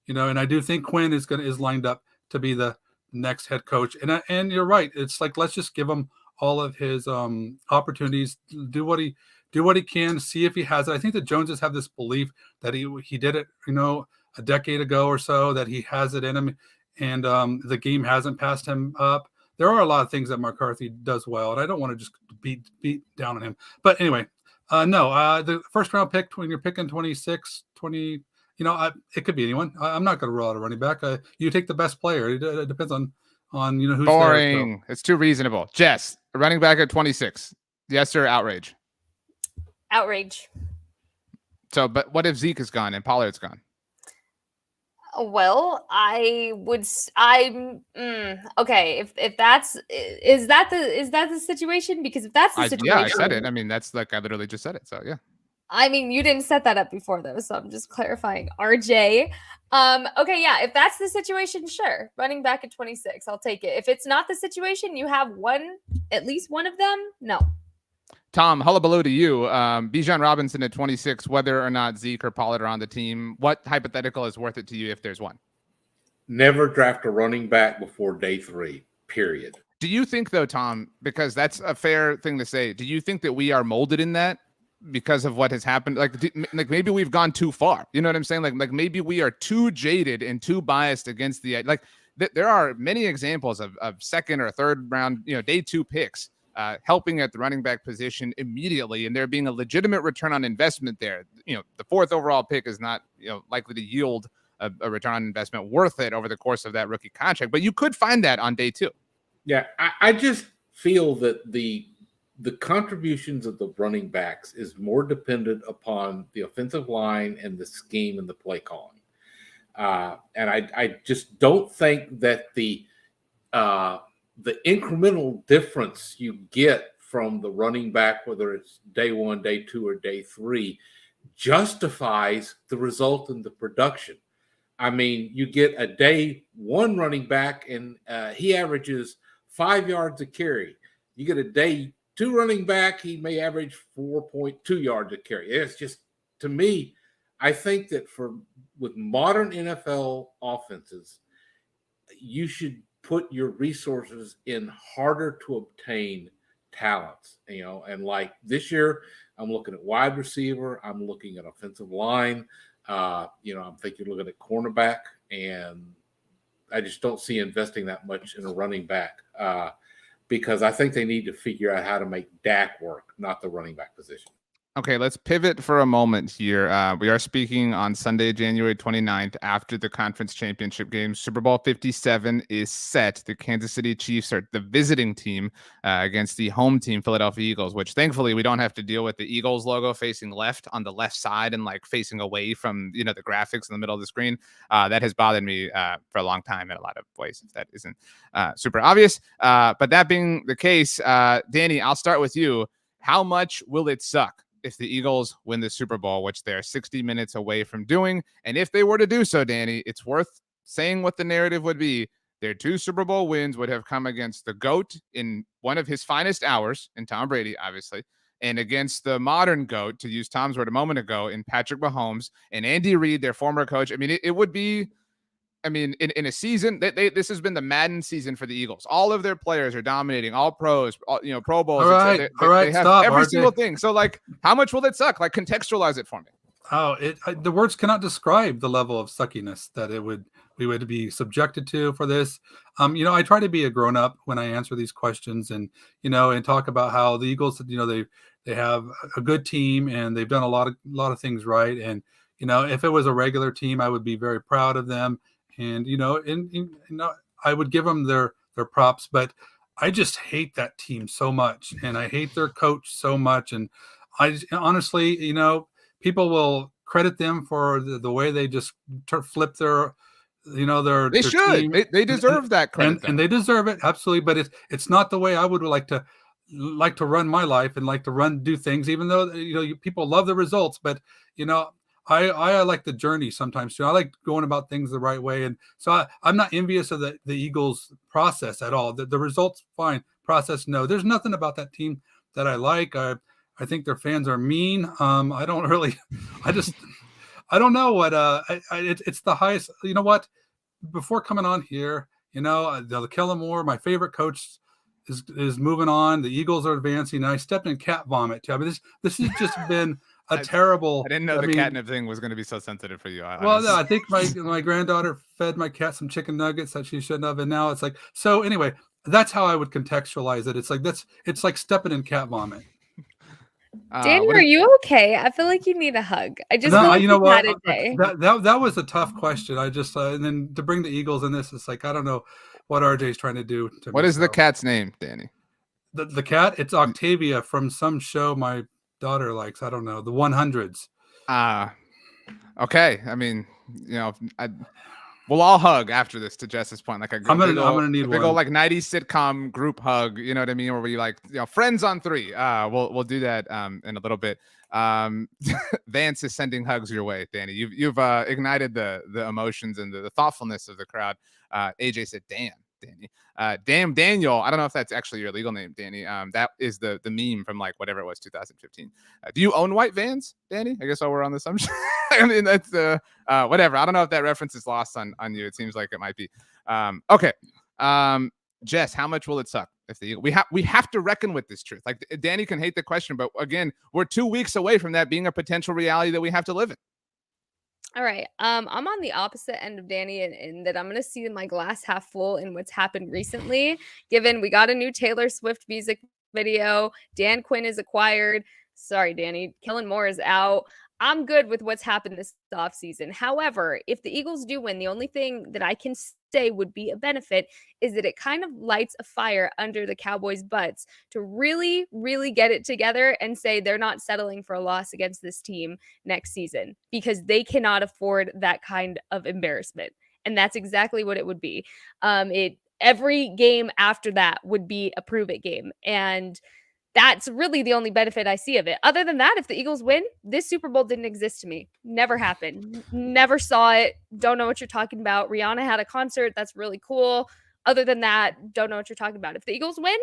and I do think Quinn is lined up to be the next head coach. And you're right. It's like, let's just give him all of his opportunities, do what he can, see if he has it. I think the Joneses have this belief that he did it, a decade ago or so, that he has it in him, and the game hasn't passed him up. There are a lot of things that McCarthy does well, and I don't want to just beat down on him. But anyway, the first round pick, when you're picking 26, 20, it could be anyone. I'm not going to rule out a running back. You take the best player. It depends on who's boring. There, so. It's too reasonable. Jess, a running back at 26. Yes or outrage? Outrage. So, but what if Zeke is gone and Pollard's gone? Well, okay. If that's, is that the situation? Because if that's the situation, yeah, I said it. I mean, that's like, I literally just said it. So yeah. I mean, you didn't set that up before though, so I'm just clarifying. RJ. Okay, yeah, if that's the situation, sure. Running back at 26, I'll take it. If it's not the situation, you have at least one of them, no. Tom, hullabaloo to you. Bijan Robinson at 26, whether or not Zeke or Pollard are on the team, what hypothetical is worth it to you if there's one? Never draft a running back before day 3, period. Do you think, though, Tom, because that's a fair thing to say, do you think that we are molded in that because of what has happened. Like maybe we've gone too far. You know what I'm saying? Like maybe we are too jaded and too biased against the there are many examples of second or third round, day 2 picks helping at the running back position immediately, and there being a legitimate return on investment there. The 4th overall pick is not likely to yield a return on investment worth it over the course of that rookie contract, but you could find that on day 2. Yeah, I just feel that the contributions of the running backs is more dependent upon the offensive line and the scheme and the play calling. And I just don't think that the incremental difference you get from the running back, whether it's day 1, day 2, or day 3, justifies the result in the production. I mean, you get a day 1 running back and he averages 5 yards a carry. You get a day 2 running back, he may average 4.2 yards a carry. It's just, to me, I think that with modern NFL offenses, you should put your resources in harder to obtain talents, and like this year, I'm looking at wide receiver, I'm looking at offensive line, I'm thinking looking at cornerback, and I just don't see investing that much in a running back because I think they need to figure out how to make Dak work, not the running back position. Okay, let's pivot for a moment here. We are speaking on Sunday, January 29th, after the conference championship game. Super Bowl 57 is set. The Kansas City Chiefs are the visiting team against the home team, Philadelphia Eagles, which thankfully we don't have to deal with the Eagles logo facing left on the left side and facing away from, the graphics in the middle of the screen. That has bothered me for a long time in a lot of ways. That isn't super obvious. But that being the case, Danny, I'll start with you. How much will it suck if the Eagles win the Super Bowl, which they're 60 minutes away from doing? And if they were to do so, Danny, it's worth saying what the narrative would be. Their 2 Super Bowl wins would have come against the GOAT in one of his finest hours, in Tom Brady, obviously, and against the modern GOAT, to use Tom's word a moment ago, in Patrick Mahomes and Andy Reid, their former coach. I mean, it would be, in a season, this has been the Madden season for the Eagles. All of their players are dominating, all pros, Pro Bowls. All right, they have stop, every RJ. single thing. So, how much will it suck? Contextualize it for me. Oh, the words cannot describe the level of suckiness that we would be subjected to for this. I try to be a grown up when I answer these questions, and and talk about how the Eagles, they have a good team and they've done a lot of things right. And if it was a regular team, I would be very proud of them. And I would give them their props, but I just hate that team so much, and I hate their coach so much. And I honestly, people will credit them for the way they just flip their, their should. team. They deserve that credit, and they deserve it, absolutely. But it's not the way I would like to run my life and do things. Even though people love the results, but I like the journey sometimes too. I like going about things the right way. And so I'm not envious of the Eagles process at all. The results, fine. Process, no. There's nothing about that team that I like. I think their fans are mean. I don't really, I don't know what, it's the highest, you know what, before coming on here, the Kellen Moore, my favorite coach, is moving on. The Eagles are advancing. And I stepped in cat vomit too. This has just been terrible. I didn't know the catnip thing was going to be so sensitive for you. I think my granddaughter fed my cat some chicken nuggets that she shouldn't have, and now it's so. Anyway, that's how I would contextualize it. It's like stepping in cat vomit. Danny, are you okay? I feel like you need a hug. I just feel like you know what? had a day. That was a tough question. I just and then to bring the Eagles in this, it's I don't know what RJ's trying to do. What is the cat's name, Danny? The cat? It's Octavia from some show my daughter likes. I don't know, the 100s. Okay. We'll all hug after this, to Jess's point. I'm gonna need a big old 90s sitcom group hug. You know what I mean? Where we friends on 3. We'll do that in a little bit. Vance is sending hugs your way, Danny. You've ignited the emotions and the thoughtfulness of the crowd. AJ said, "Damn, Danny." Damn Daniel. I don't know if that's actually your legal name, Danny. That is the meme from whatever it was, 2015. Do you own white vans, Danny? I guess while we're on the assumption. That's whatever. I don't know if that reference is lost on you. It seems like it might be. Okay. Jess, how much will it suck We have to reckon with this truth. Like Danny can hate the question, but again, we're 2 weeks away from that being a potential reality that we have to live in. All right. I'm on the opposite end of Danny in that I'm going to see my glass half full in what's happened recently, given we got a new Taylor Swift music video. Dan Quinn is acquired. Sorry, Danny. Kellen Moore is out. I'm good with what's happened this offseason. However, if the Eagles do win, the only thing that I can say would be a benefit is that it kind of lights a fire under the Cowboys' butts to really, really get it together and say they're not settling for a loss against this team next season because they cannot afford that kind of embarrassment. And that's exactly what it would be. Every game after that would be a prove it game. And that's really the only benefit I see of it. Other than that, if the Eagles win, this Super Bowl didn't exist to me. Never happened. Never saw it. Don't know what you're talking about. Rihanna had a concert. That's really cool. Other than that, don't know what you're talking about. If the Eagles win,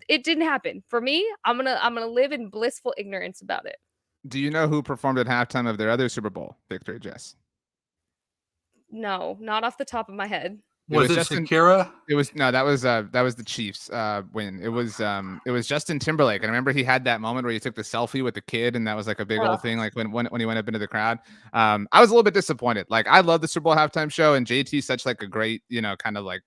it didn't happen. For me, I'm gonna live in blissful ignorance about it. Do you know who performed at halftime of their other Super Bowl victory, Jess? No, not off the top of my head. Was it Shakira? It was that was the Chiefs win. It was Justin Timberlake. And I remember he had that moment where he took the selfie with the kid, and that was like a big old thing. Like when he went up into the crowd. I was a little bit disappointed. Like I love the Super Bowl halftime show, and JT's such like a great, kind of like,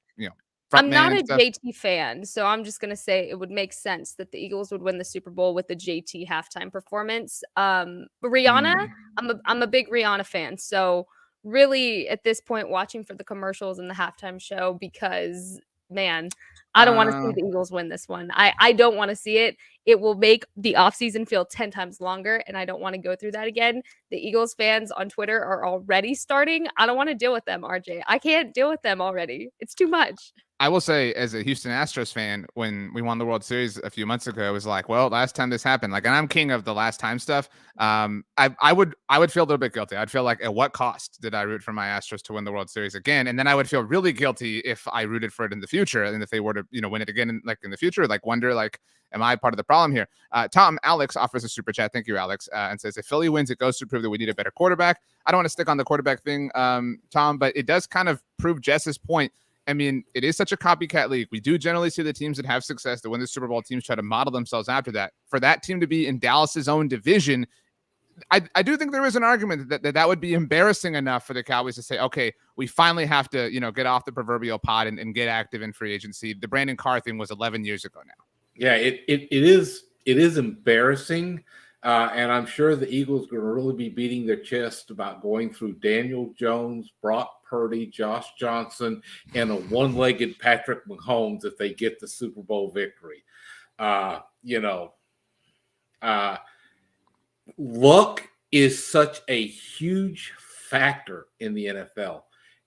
I'm not a JT fan, so I'm just gonna say it would make sense that the Eagles would win the Super Bowl with the JT halftime performance. But Rihanna, I'm a big Rihanna fan, so really at this point watching for the commercials and the halftime show because man, I don't want to see the Eagles win this one. I don't want to see it. It will make the offseason feel 10 times longer, and I don't want to go through that again. The Eagles fans on Twitter are already starting. I don't want to deal with them, RJ. I can't deal with them already. It's too much. I will say, as a Houston Astros fan, when we won the World Series a few months ago, it was like, well, last time this happened, like, and I'm king of the last time stuff. I would feel a little bit guilty. I'd feel like, at what cost did I root for my Astros to win the World Series again? And then I would feel really guilty if I rooted for it in the future, and if they were to, win it again, in the future, like, wonder, like, am I part of the problem here? Tom Alex offers a super chat. Thank you, Alex, and says, if Philly wins, it goes to prove that we need a better quarterback. I don't want to stick on the quarterback thing, Tom, but it does kind of prove Jess's point. I mean, it is such a copycat league. We do generally see the teams that have success, that win the Super Bowl, teams try to model themselves after that. For that team to be in Dallas's own division, I do think there is an argument that would be embarrassing enough for the Cowboys to say, okay, we finally have to, get off the proverbial pod and get active in free agency. The Brandon Carr thing was 11 years ago now. Yeah, it is embarrassing. And I'm sure the Eagles are going to really be beating their chest about going through Daniel Jones, Brock Purdy, Josh Johnson, and a one-legged Patrick Mahomes if they get the Super Bowl victory. Luck is such a huge factor in the NFL.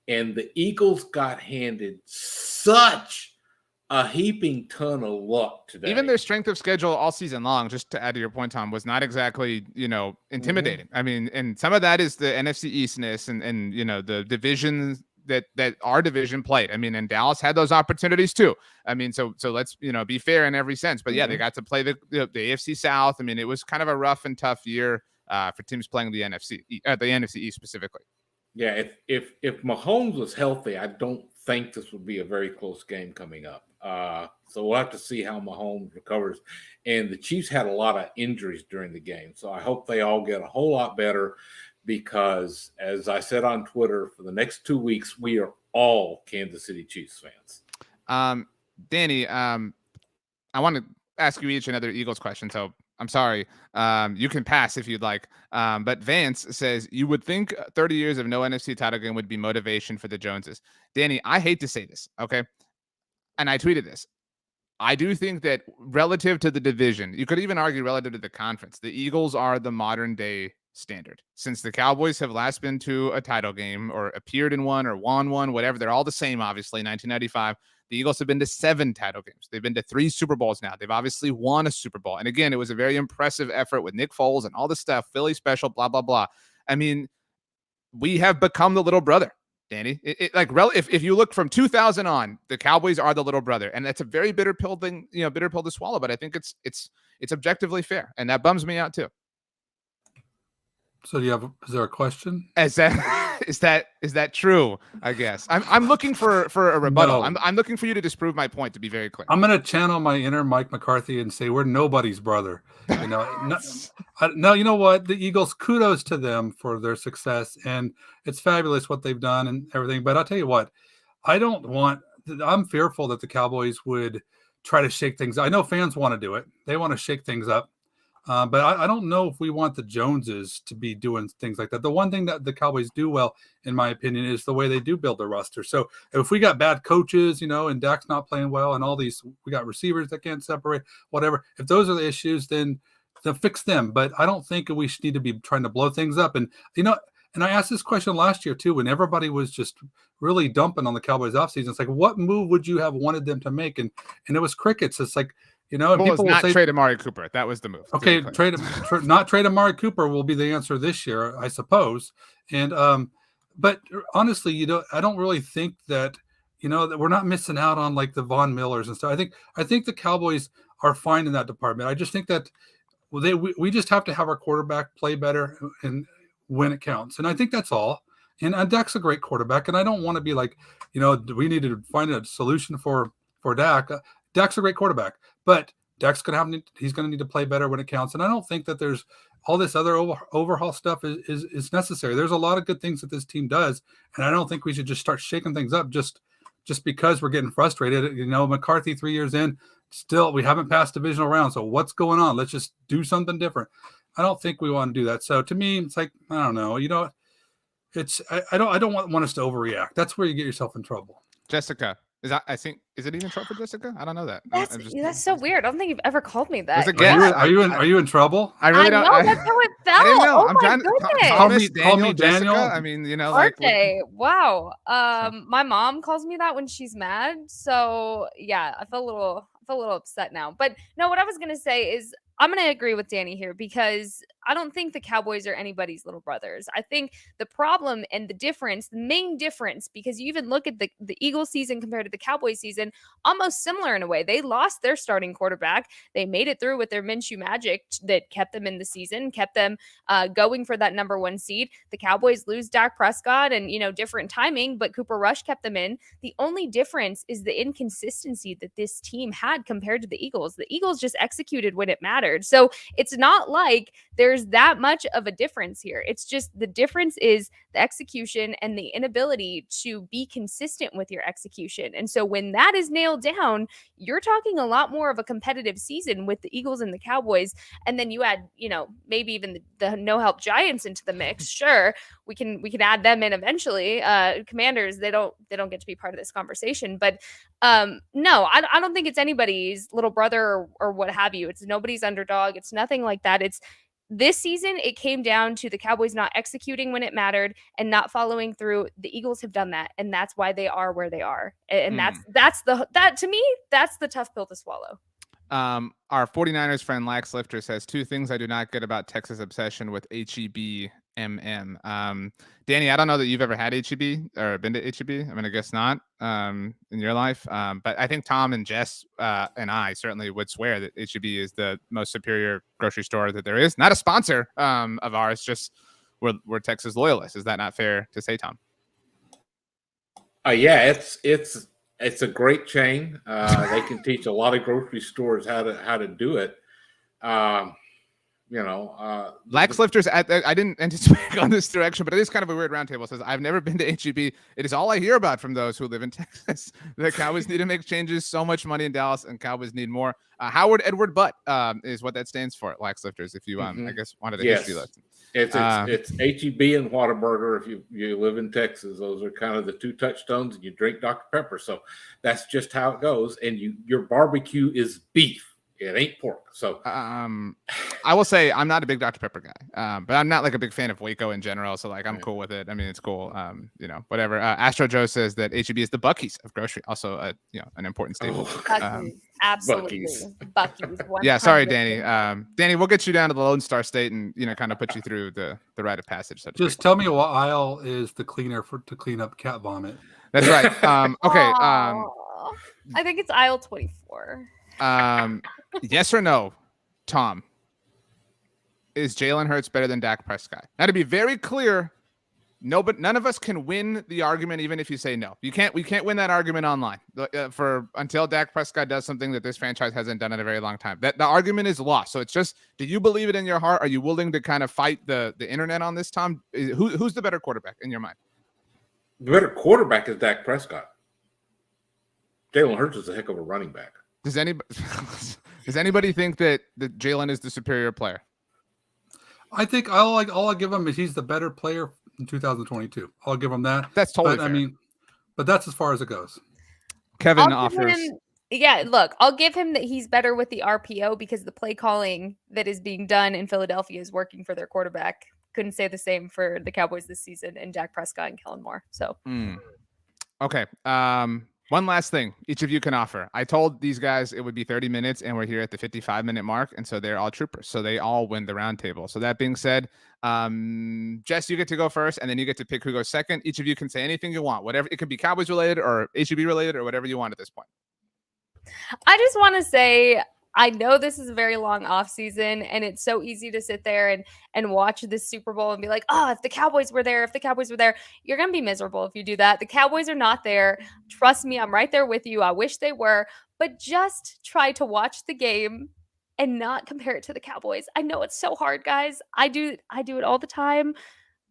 And the Eagles got handed such a heaping ton of luck today. Even their strength of schedule all season long, just to add to your point, Tom, was not exactly, intimidating. Mm-hmm. I mean, and some of that is the NFC Eastness and the divisions that our division played. I mean, and Dallas had those opportunities too. I mean, so let's, be fair in every sense. But yeah, they got to play the AFC South. I mean, it was kind of a rough and tough year for teams playing the NFC East specifically. Yeah, if Mahomes was healthy, I don't think this would be a very close game coming up. So we'll have to see how Mahomes recovers. And the Chiefs had a lot of injuries during the game. So I hope they all get a whole lot better because, as I said on Twitter, for the next 2 weeks, we are all Kansas City Chiefs fans. Danny, I want to ask you each another Eagles question. So I'm sorry. You can pass if you'd like. But Vance says, you would think 30 years of no NFC title game would be motivation for the Joneses. Danny, I hate to say this, okay? And I tweeted this. I do think that relative to the division, you could even argue relative to the conference, the Eagles are the modern day standard. Since the Cowboys have last been to a title game or appeared in one or won one, whatever, they're all the same, obviously, 1995. The Eagles have been to 7 title games. They've been to 3 Super Bowls now. They've obviously won a Super Bowl. And again, it was a very impressive effort with Nick Foles and all this stuff, Philly special, blah, blah, blah. I mean, we have become the little brother, Danny. If you look from 2000 on, the Cowboys are the little brother. And that's a very bitter pill to swallow. But I think it's objectively fair. And that bums me out too. So is there a question? As that Is that true? I guess I'm looking for a rebuttal. No. I'm looking for you to disprove my point. To be very clear, I'm going to channel my inner Mike McCarthy and say we're nobody's brother. No, you know what? The Eagles, kudos to them for their success, and it's fabulous what they've done and everything. But I'll tell you what, I'm fearful that the Cowboys would try to shake things. I know fans want to do it. They want to shake things up. But I don't know if we want the Joneses to be doing things like that. The one thing that the Cowboys do well, in my opinion, is the way they do build their roster. So if we got bad coaches, and Dak's not playing well, and all these, we got receivers that can't separate, whatever. If those are the issues, then fix them. But I don't think we should need to be trying to blow things up. And and I asked this question last year too, when everybody was just really dumping on the Cowboys offseason. It's like, what move would you have wanted them to make? And it was crickets. It's like, and people will say, trade Amari Cooper. That was the move. Okay, not trade Amari Cooper will be the answer this year, I suppose. And but honestly, I don't really think that that we're not missing out on like the Von Millers and stuff. I think the Cowboys are fine in that department. I just think that we just have to have our quarterback play better and when it counts. And I think that's all. And Dak's a great quarterback, and I don't want to be like, we need to find a solution for Dak. Dak's a great quarterback, but he's going to need to play better when it counts. And I don't think that there's all this other overhaul stuff is necessary. There's a lot of good things that this team does, and I don't think we should just start shaking things up just because we're getting frustrated. McCarthy 3 years in, still we haven't passed divisional round. So what's going on? Let's just do something different. I don't think we want to do that. So to me, it's like, I don't know. I don't want us to overreact. That's where you get yourself in trouble. Jessica. Is it even trouble for Jessica? I don't know that. That's so weird. I don't think you've ever called me that. Are you in trouble? I really don't. I know, that's how it felt. I didn't know. Oh, I'm my trying goodness. to call me Daniel. Jessica. I mean, RJ. Wow. My mom calls me that when she's mad. So yeah, I feel a little upset now. But no, what I was gonna say is I'm going to agree with Danny here because I don't think the Cowboys are anybody's little brothers. I think the problem and the main difference, because you even look at the Eagles season compared to the Cowboys season, almost similar in a way. They lost their starting quarterback. They made it through with their Minshew magic that kept them in the season, kept them going for that number 1 seed. The Cowboys lose Dak Prescott and, different timing, but Cooper Rush kept them in. The only difference is the inconsistency that this team had compared to the Eagles. The Eagles just executed when it mattered. So it's not like there's that much of a difference here. It's just the difference is the execution and the inability to be consistent with your execution. And so when that is nailed down, you're talking a lot more of a competitive season with the Eagles and the Cowboys. And then you add, maybe even the no help Giants into the mix. Sure, we can add them in eventually. Commanders, they don't get to be part of this conversation. But no, I don't think it's anybody's little brother or what have you. It's nobody's underdog. It's nothing like that. It's this season, it came down to the Cowboys not executing when it mattered and not following through. The Eagles have done that, and that's why they are where they are. And that's to me, that's the tough pill to swallow. Our 49ers friend Lax Lifter says 2 things I do not get about Texas obsession with HEB. Danny, I don't know that you've ever had HEB or been to HEB. I mean, I guess not in your life. But I think Tom and Jess and I certainly would swear that HEB is the most superior grocery store that there is. Not a sponsor of ours, just we're Texas loyalists. Is that not fair to say, Tom? Yeah, it's a great chain. They can teach a lot of grocery stores how to do it. Lax Lifters, I didn't anticipate on this direction, but it is kind of a weird roundtable. Says, I've never been to HEB. It is all I hear about from those who live in Texas. The Cowboys need to make changes. So much money in Dallas, and Cowboys need more. Howard Edward Butt is what that stands for, Lax Lifters, if you, I guess, wanted a history lesson. It's HEB and Whataburger. If you live in Texas, those are kind of the 2 touchstones, and you drink Dr. Pepper. So that's just how it goes. And your barbecue is beef. It ain't pork. So I will say I'm not a big Dr. Pepper guy, but I'm not like a big fan of Waco in general. So like I'm cool with it. I mean, it's cool. Whatever. Astro Joe says that HEB is the Buc-ee's of grocery. Also, an important staple. Absolutely. Buc-ee's. Yeah. Sorry, Danny. Danny, we'll get you down to the Lone Star State and kind of put you through the rite of passage. So just tell me what aisle is the cleaner to clean up cat vomit. That's right. Okay. I think it's aisle 24. Yes or no, Tom? Is Jalen Hurts better than Dak Prescott? Now, to be very clear, No, but none of us can win the argument, even if you say no. We can't win that argument online until Dak Prescott does something that this franchise hasn't done in a very long time. That the argument is lost. So it's just, do you believe it in your heart? Are you willing to kind of fight the internet on this, Tom? Who's the better quarterback in your mind? The better quarterback is Dak Prescott. Jalen Hurts is a heck of a running back. Does anybody think that Jalen is the superior player? I think all I give him is he's the better player in 2022. I'll give him that. That's totally fair. I mean, but that's as far as it goes. Kevin offers. Look, I'll give him that he's better with the RPO because the play calling that is being done in Philadelphia is working for their quarterback. Couldn't say the same for the Cowboys this season and Dak Prescott and Kellen Moore. So, okay. One last thing each of you can offer. I told these guys it would be 30 minutes and we're here at the 55-minute mark. And so they're all troopers. So they all win the round table. So that being said, Jess, you get to go first and then you get to pick who goes second. Each of you can say anything you want, whatever. It could be Cowboys related or HEB related or whatever you want at this point. I just want to say, I know this is a very long off season and it's so easy to sit there and watch this Super Bowl and be like, oh, if the Cowboys were there, you're going to be miserable if you do that. The Cowboys are not there. Trust me, I'm right there with you. I wish they were, but just try to watch the game and not compare it to the Cowboys. I know it's so hard, guys. I do it all the time.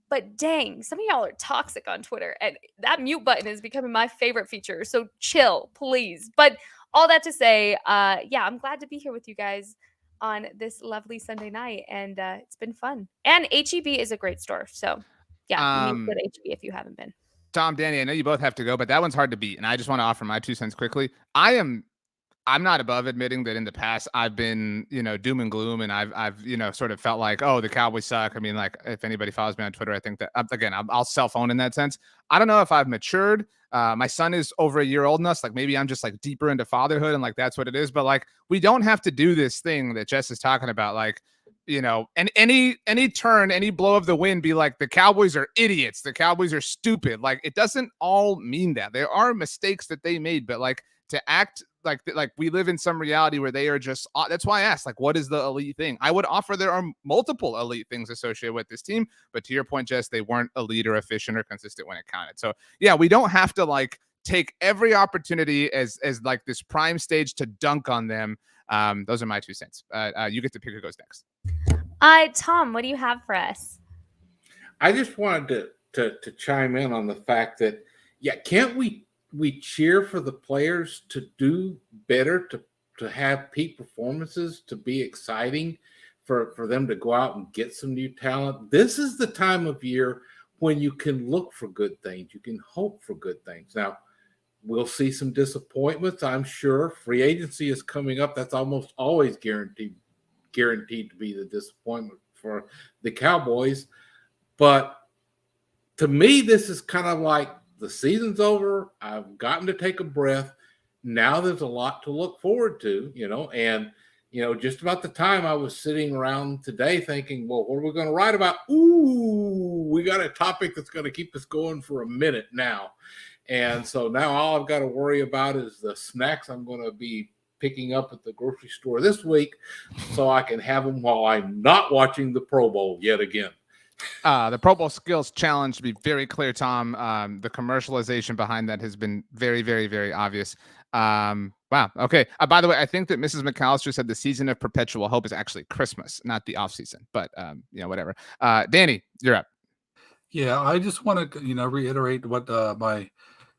But dang, some of y'all are toxic on Twitter and that mute button is becoming my favorite feature. So chill, please. But all that to say, I'm glad to be here with you guys on this lovely Sunday night. And it's been fun. And HEB is a great store. So you need to go to HEB if you haven't been. Tom, Danny, I know you both have to go, but that one's hard to beat. And I just want to offer my 2 cents quickly. I'm not above admitting that in the past I've been, doom and gloom, and I've sort of felt like, oh, the Cowboys suck. I mean, like if anybody follows me on Twitter, I think that again, I'll self-own in that sense. I don't know if I've matured. My son is over a year old than us. Like maybe I'm just like deeper into fatherhood and like that's what it is. But like we don't have to do this thing that Jess is talking about. Like, and any turn, any blow of the wind, be like the Cowboys are idiots. The Cowboys are stupid. Like it doesn't all mean that. There are mistakes that they made, but like to act like we live in some reality where they are just, that's why I asked, like, what is the elite thing? I would offer there are multiple elite things associated with this team, but to your point, Jess, they weren't elite or efficient or consistent when it counted. So yeah, we don't have to like take every opportunity as like this prime stage to dunk on them. Those are my 2 cents. You get to pick who goes next. Tom, what do you have for us? I just wanted to chime in on the fact that, can't we cheer for the players to do better, to have peak performances, to be exciting, for them to go out and get some new talent. This is the time of year when you can look for good things. You can hope for good things. Now, we'll see some disappointments, I'm sure. Free agency is coming up. That's almost always guaranteed to be the disappointment for the Cowboys. But to me, this is kind of like, the season's over. I've gotten to take a breath. Now there's a lot to look forward to, and, just about the time I was sitting around today thinking, well, what are we going to write about? Ooh, we got a topic that's going to keep us going for a minute now. And so now all I've got to worry about is the snacks I'm going to be picking up at the grocery store this week so I can have them while I'm not watching the Pro Bowl yet again. The Pro Bowl Skills Challenge, to be very clear, Tom, the commercialization behind that has been very, very, very obvious. Wow. Okay. By the way, I think that Mrs. McAllister said the season of perpetual hope is actually Christmas, not the off season, but whatever. Danny, you're up. Yeah. I just want to, reiterate what my,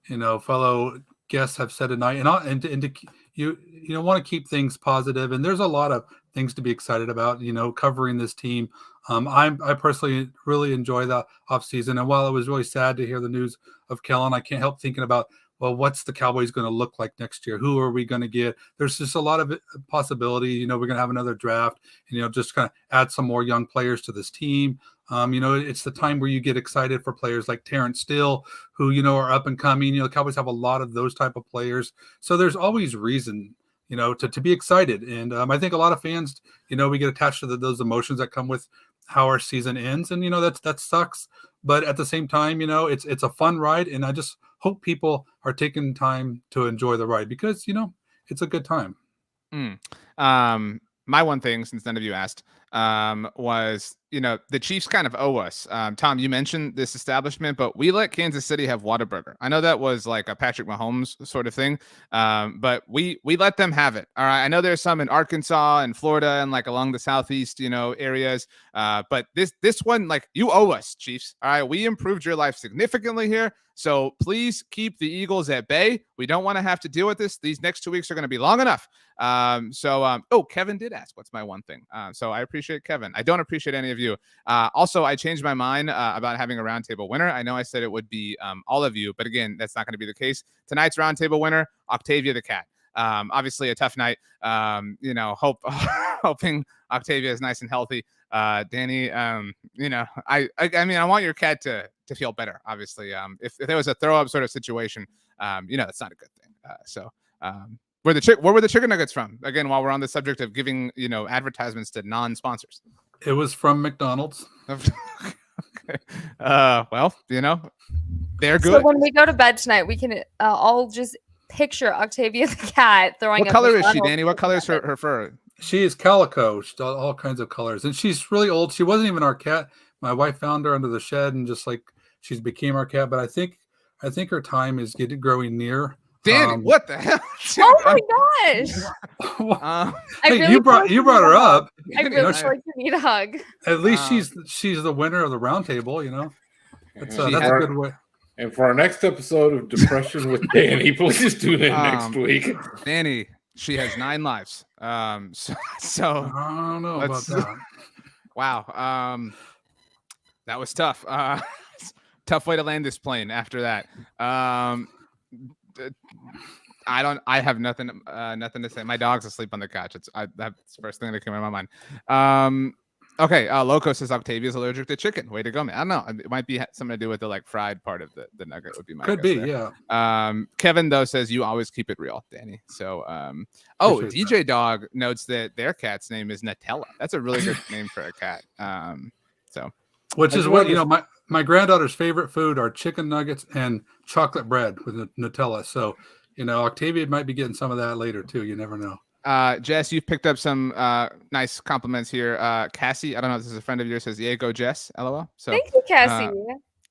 fellow guests have said tonight, and to you want to keep things positive, and there's a lot of things to be excited about, covering this team. I personally really enjoy the offseason. And while it was really sad to hear the news of Kellen, I can't help thinking about, well, what's the Cowboys going to look like next year? Who are we going to get? There's just a lot of possibility. We're going to have another draft and, just kind of add some more young players to this team. It's the time where you get excited for players like Terrence Steele, who, are up and coming. The Cowboys have a lot of those type of players. So there's always reason, to be excited. And I think a lot of fans, we get attached to those emotions that come with how our season ends. And, that sucks. But at the same time, it's a fun ride. And I just hope people are taking time to enjoy the ride because, it's a good time. My one thing, since none of you asked, was, the Chiefs kind of owe us. Tom, you mentioned this establishment, but we let Kansas City have Whataburger. I know that was like a Patrick Mahomes sort of thing, but we let them have it. All right. I know there's some in Arkansas and Florida and like along the Southeast, areas. But this one, like, you owe us, Chiefs. All right. We improved your life significantly here. So please keep the Eagles at bay. We don't want to have to deal with this. These next 2 weeks are going to be long enough. Kevin did ask, what's my one thing? So I appreciate Kevin. I don't appreciate any of you. Also, I changed my mind about having a roundtable winner. I know I said it would be all of you, but again, that's not going to be the case. Tonight's roundtable winner, Octavia the cat. Obviously a tough night. Hoping Octavia is nice and healthy. Danny, I want your cat to feel better. Obviously, if there was a throw up sort of situation, that's not a good thing. Where were the chicken nuggets from? Again, while we're on the subject of giving, advertisements to non-sponsors. It was from McDonald's. Okay. Well, they're good. So when we go to bed tonight, we can all just picture Octavia the cat throwing. What color is she, Danny? What color is her fur? She is calico, all kinds of colors, and she's really old. She wasn't even our cat. My wife found her under the shed, and just like she's became our cat. But I think her time is growing near. Danny, what the hell? Oh my gosh! Hey, you brought her up. I really like to need a hug. At least she's the winner of the round table. That's a good way. And for our next episode of Depression with Danny, please tune in next week. Danny, she has 9 lives. So I don't know about that. Wow. That was tough. Tough way to land this plane after that. I have nothing to say. My dog's asleep on the couch. That's the first thing that came in my mind. Okay, Loco says Octavia's allergic to chicken. Way to go, man. I don't know. It might be something to do with the fried part of the nugget would be my Could guess be, there. yeah. Kevin, though, says you always keep it real, Danny. So, DJ Dog notes that their cat's name is Nutella. That's a really good name for a cat. Which is what, my granddaughter's favorite food are chicken nuggets and chocolate bread with Nutella. So, Octavia might be getting some of that later, too. You never know. Jess, you've picked up some nice compliments here. Cassie, I don't know if this is a friend of yours, says, yeah, go Jess, LOL. So thank you, Cassie.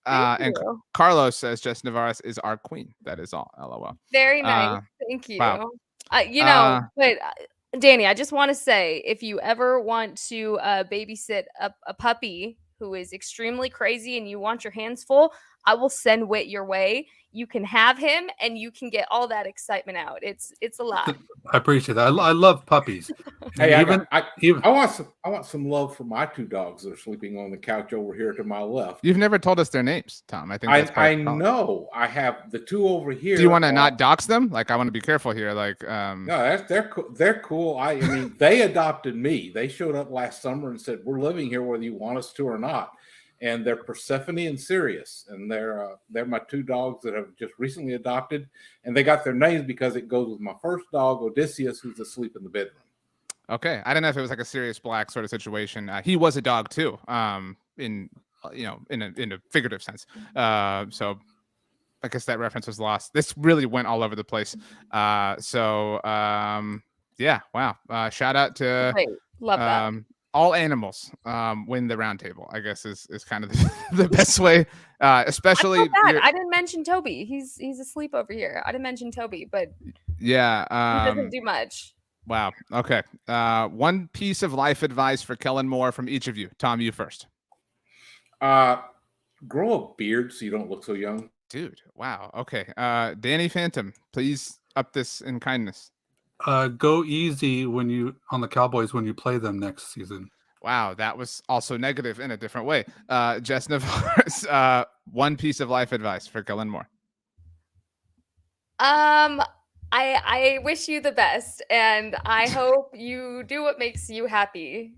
And Carlos says Jess Nevarez is our queen. That is all, LOL. Very nice. Thank you. Wow. But Danny, I just want to say, if you ever want to babysit a puppy who is extremely crazy and you want your hands full, I will send Whit your way. You can have him and you can get all that excitement out. It's a lot. I appreciate that. I love puppies. Hey, I want some love for my 2 dogs that are sleeping on the couch over here to my left. You've never told us their names, Tom. I think I know. I have the 2 over here. Do you want to not dox them? I want to be careful here. No, they're cool. I mean, they adopted me. They showed up last summer and said, "We're living here whether you want us to or not." And they're Persephone and Sirius, and they're my 2 dogs that have just recently adopted, and they got their names because it goes with my first dog, Odysseus, who's asleep in the bedroom. Okay, I don't know if it was like a Sirius Black sort of situation. He was a dog too, in a figurative sense. So I guess that reference was lost. This really went all over the place. Yeah, wow. Shout out to love that. All animals win the round table, I guess is kind of the best way. Especially I didn't mention Toby. He's asleep over here. I didn't mention Toby, but yeah, he doesn't do much. Wow. Okay. One piece of life advice for Kellen Moore from each of you. Tom, you first. Grow a beard so you don't look so young. Dude, wow. Okay. Danny Phantom, please up this in kindness. Go easy on the Cowboys when you play them next season. Wow, that was also negative in a different way. Jess Nevarez, one piece of life advice for Kellen Moore. I wish you the best, and I hope you do what makes you happy.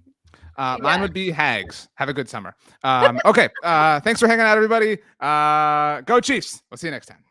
Mine would be Hags. Have a good summer. Okay. Thanks for hanging out, everybody. Go Chiefs. We'll see you next time.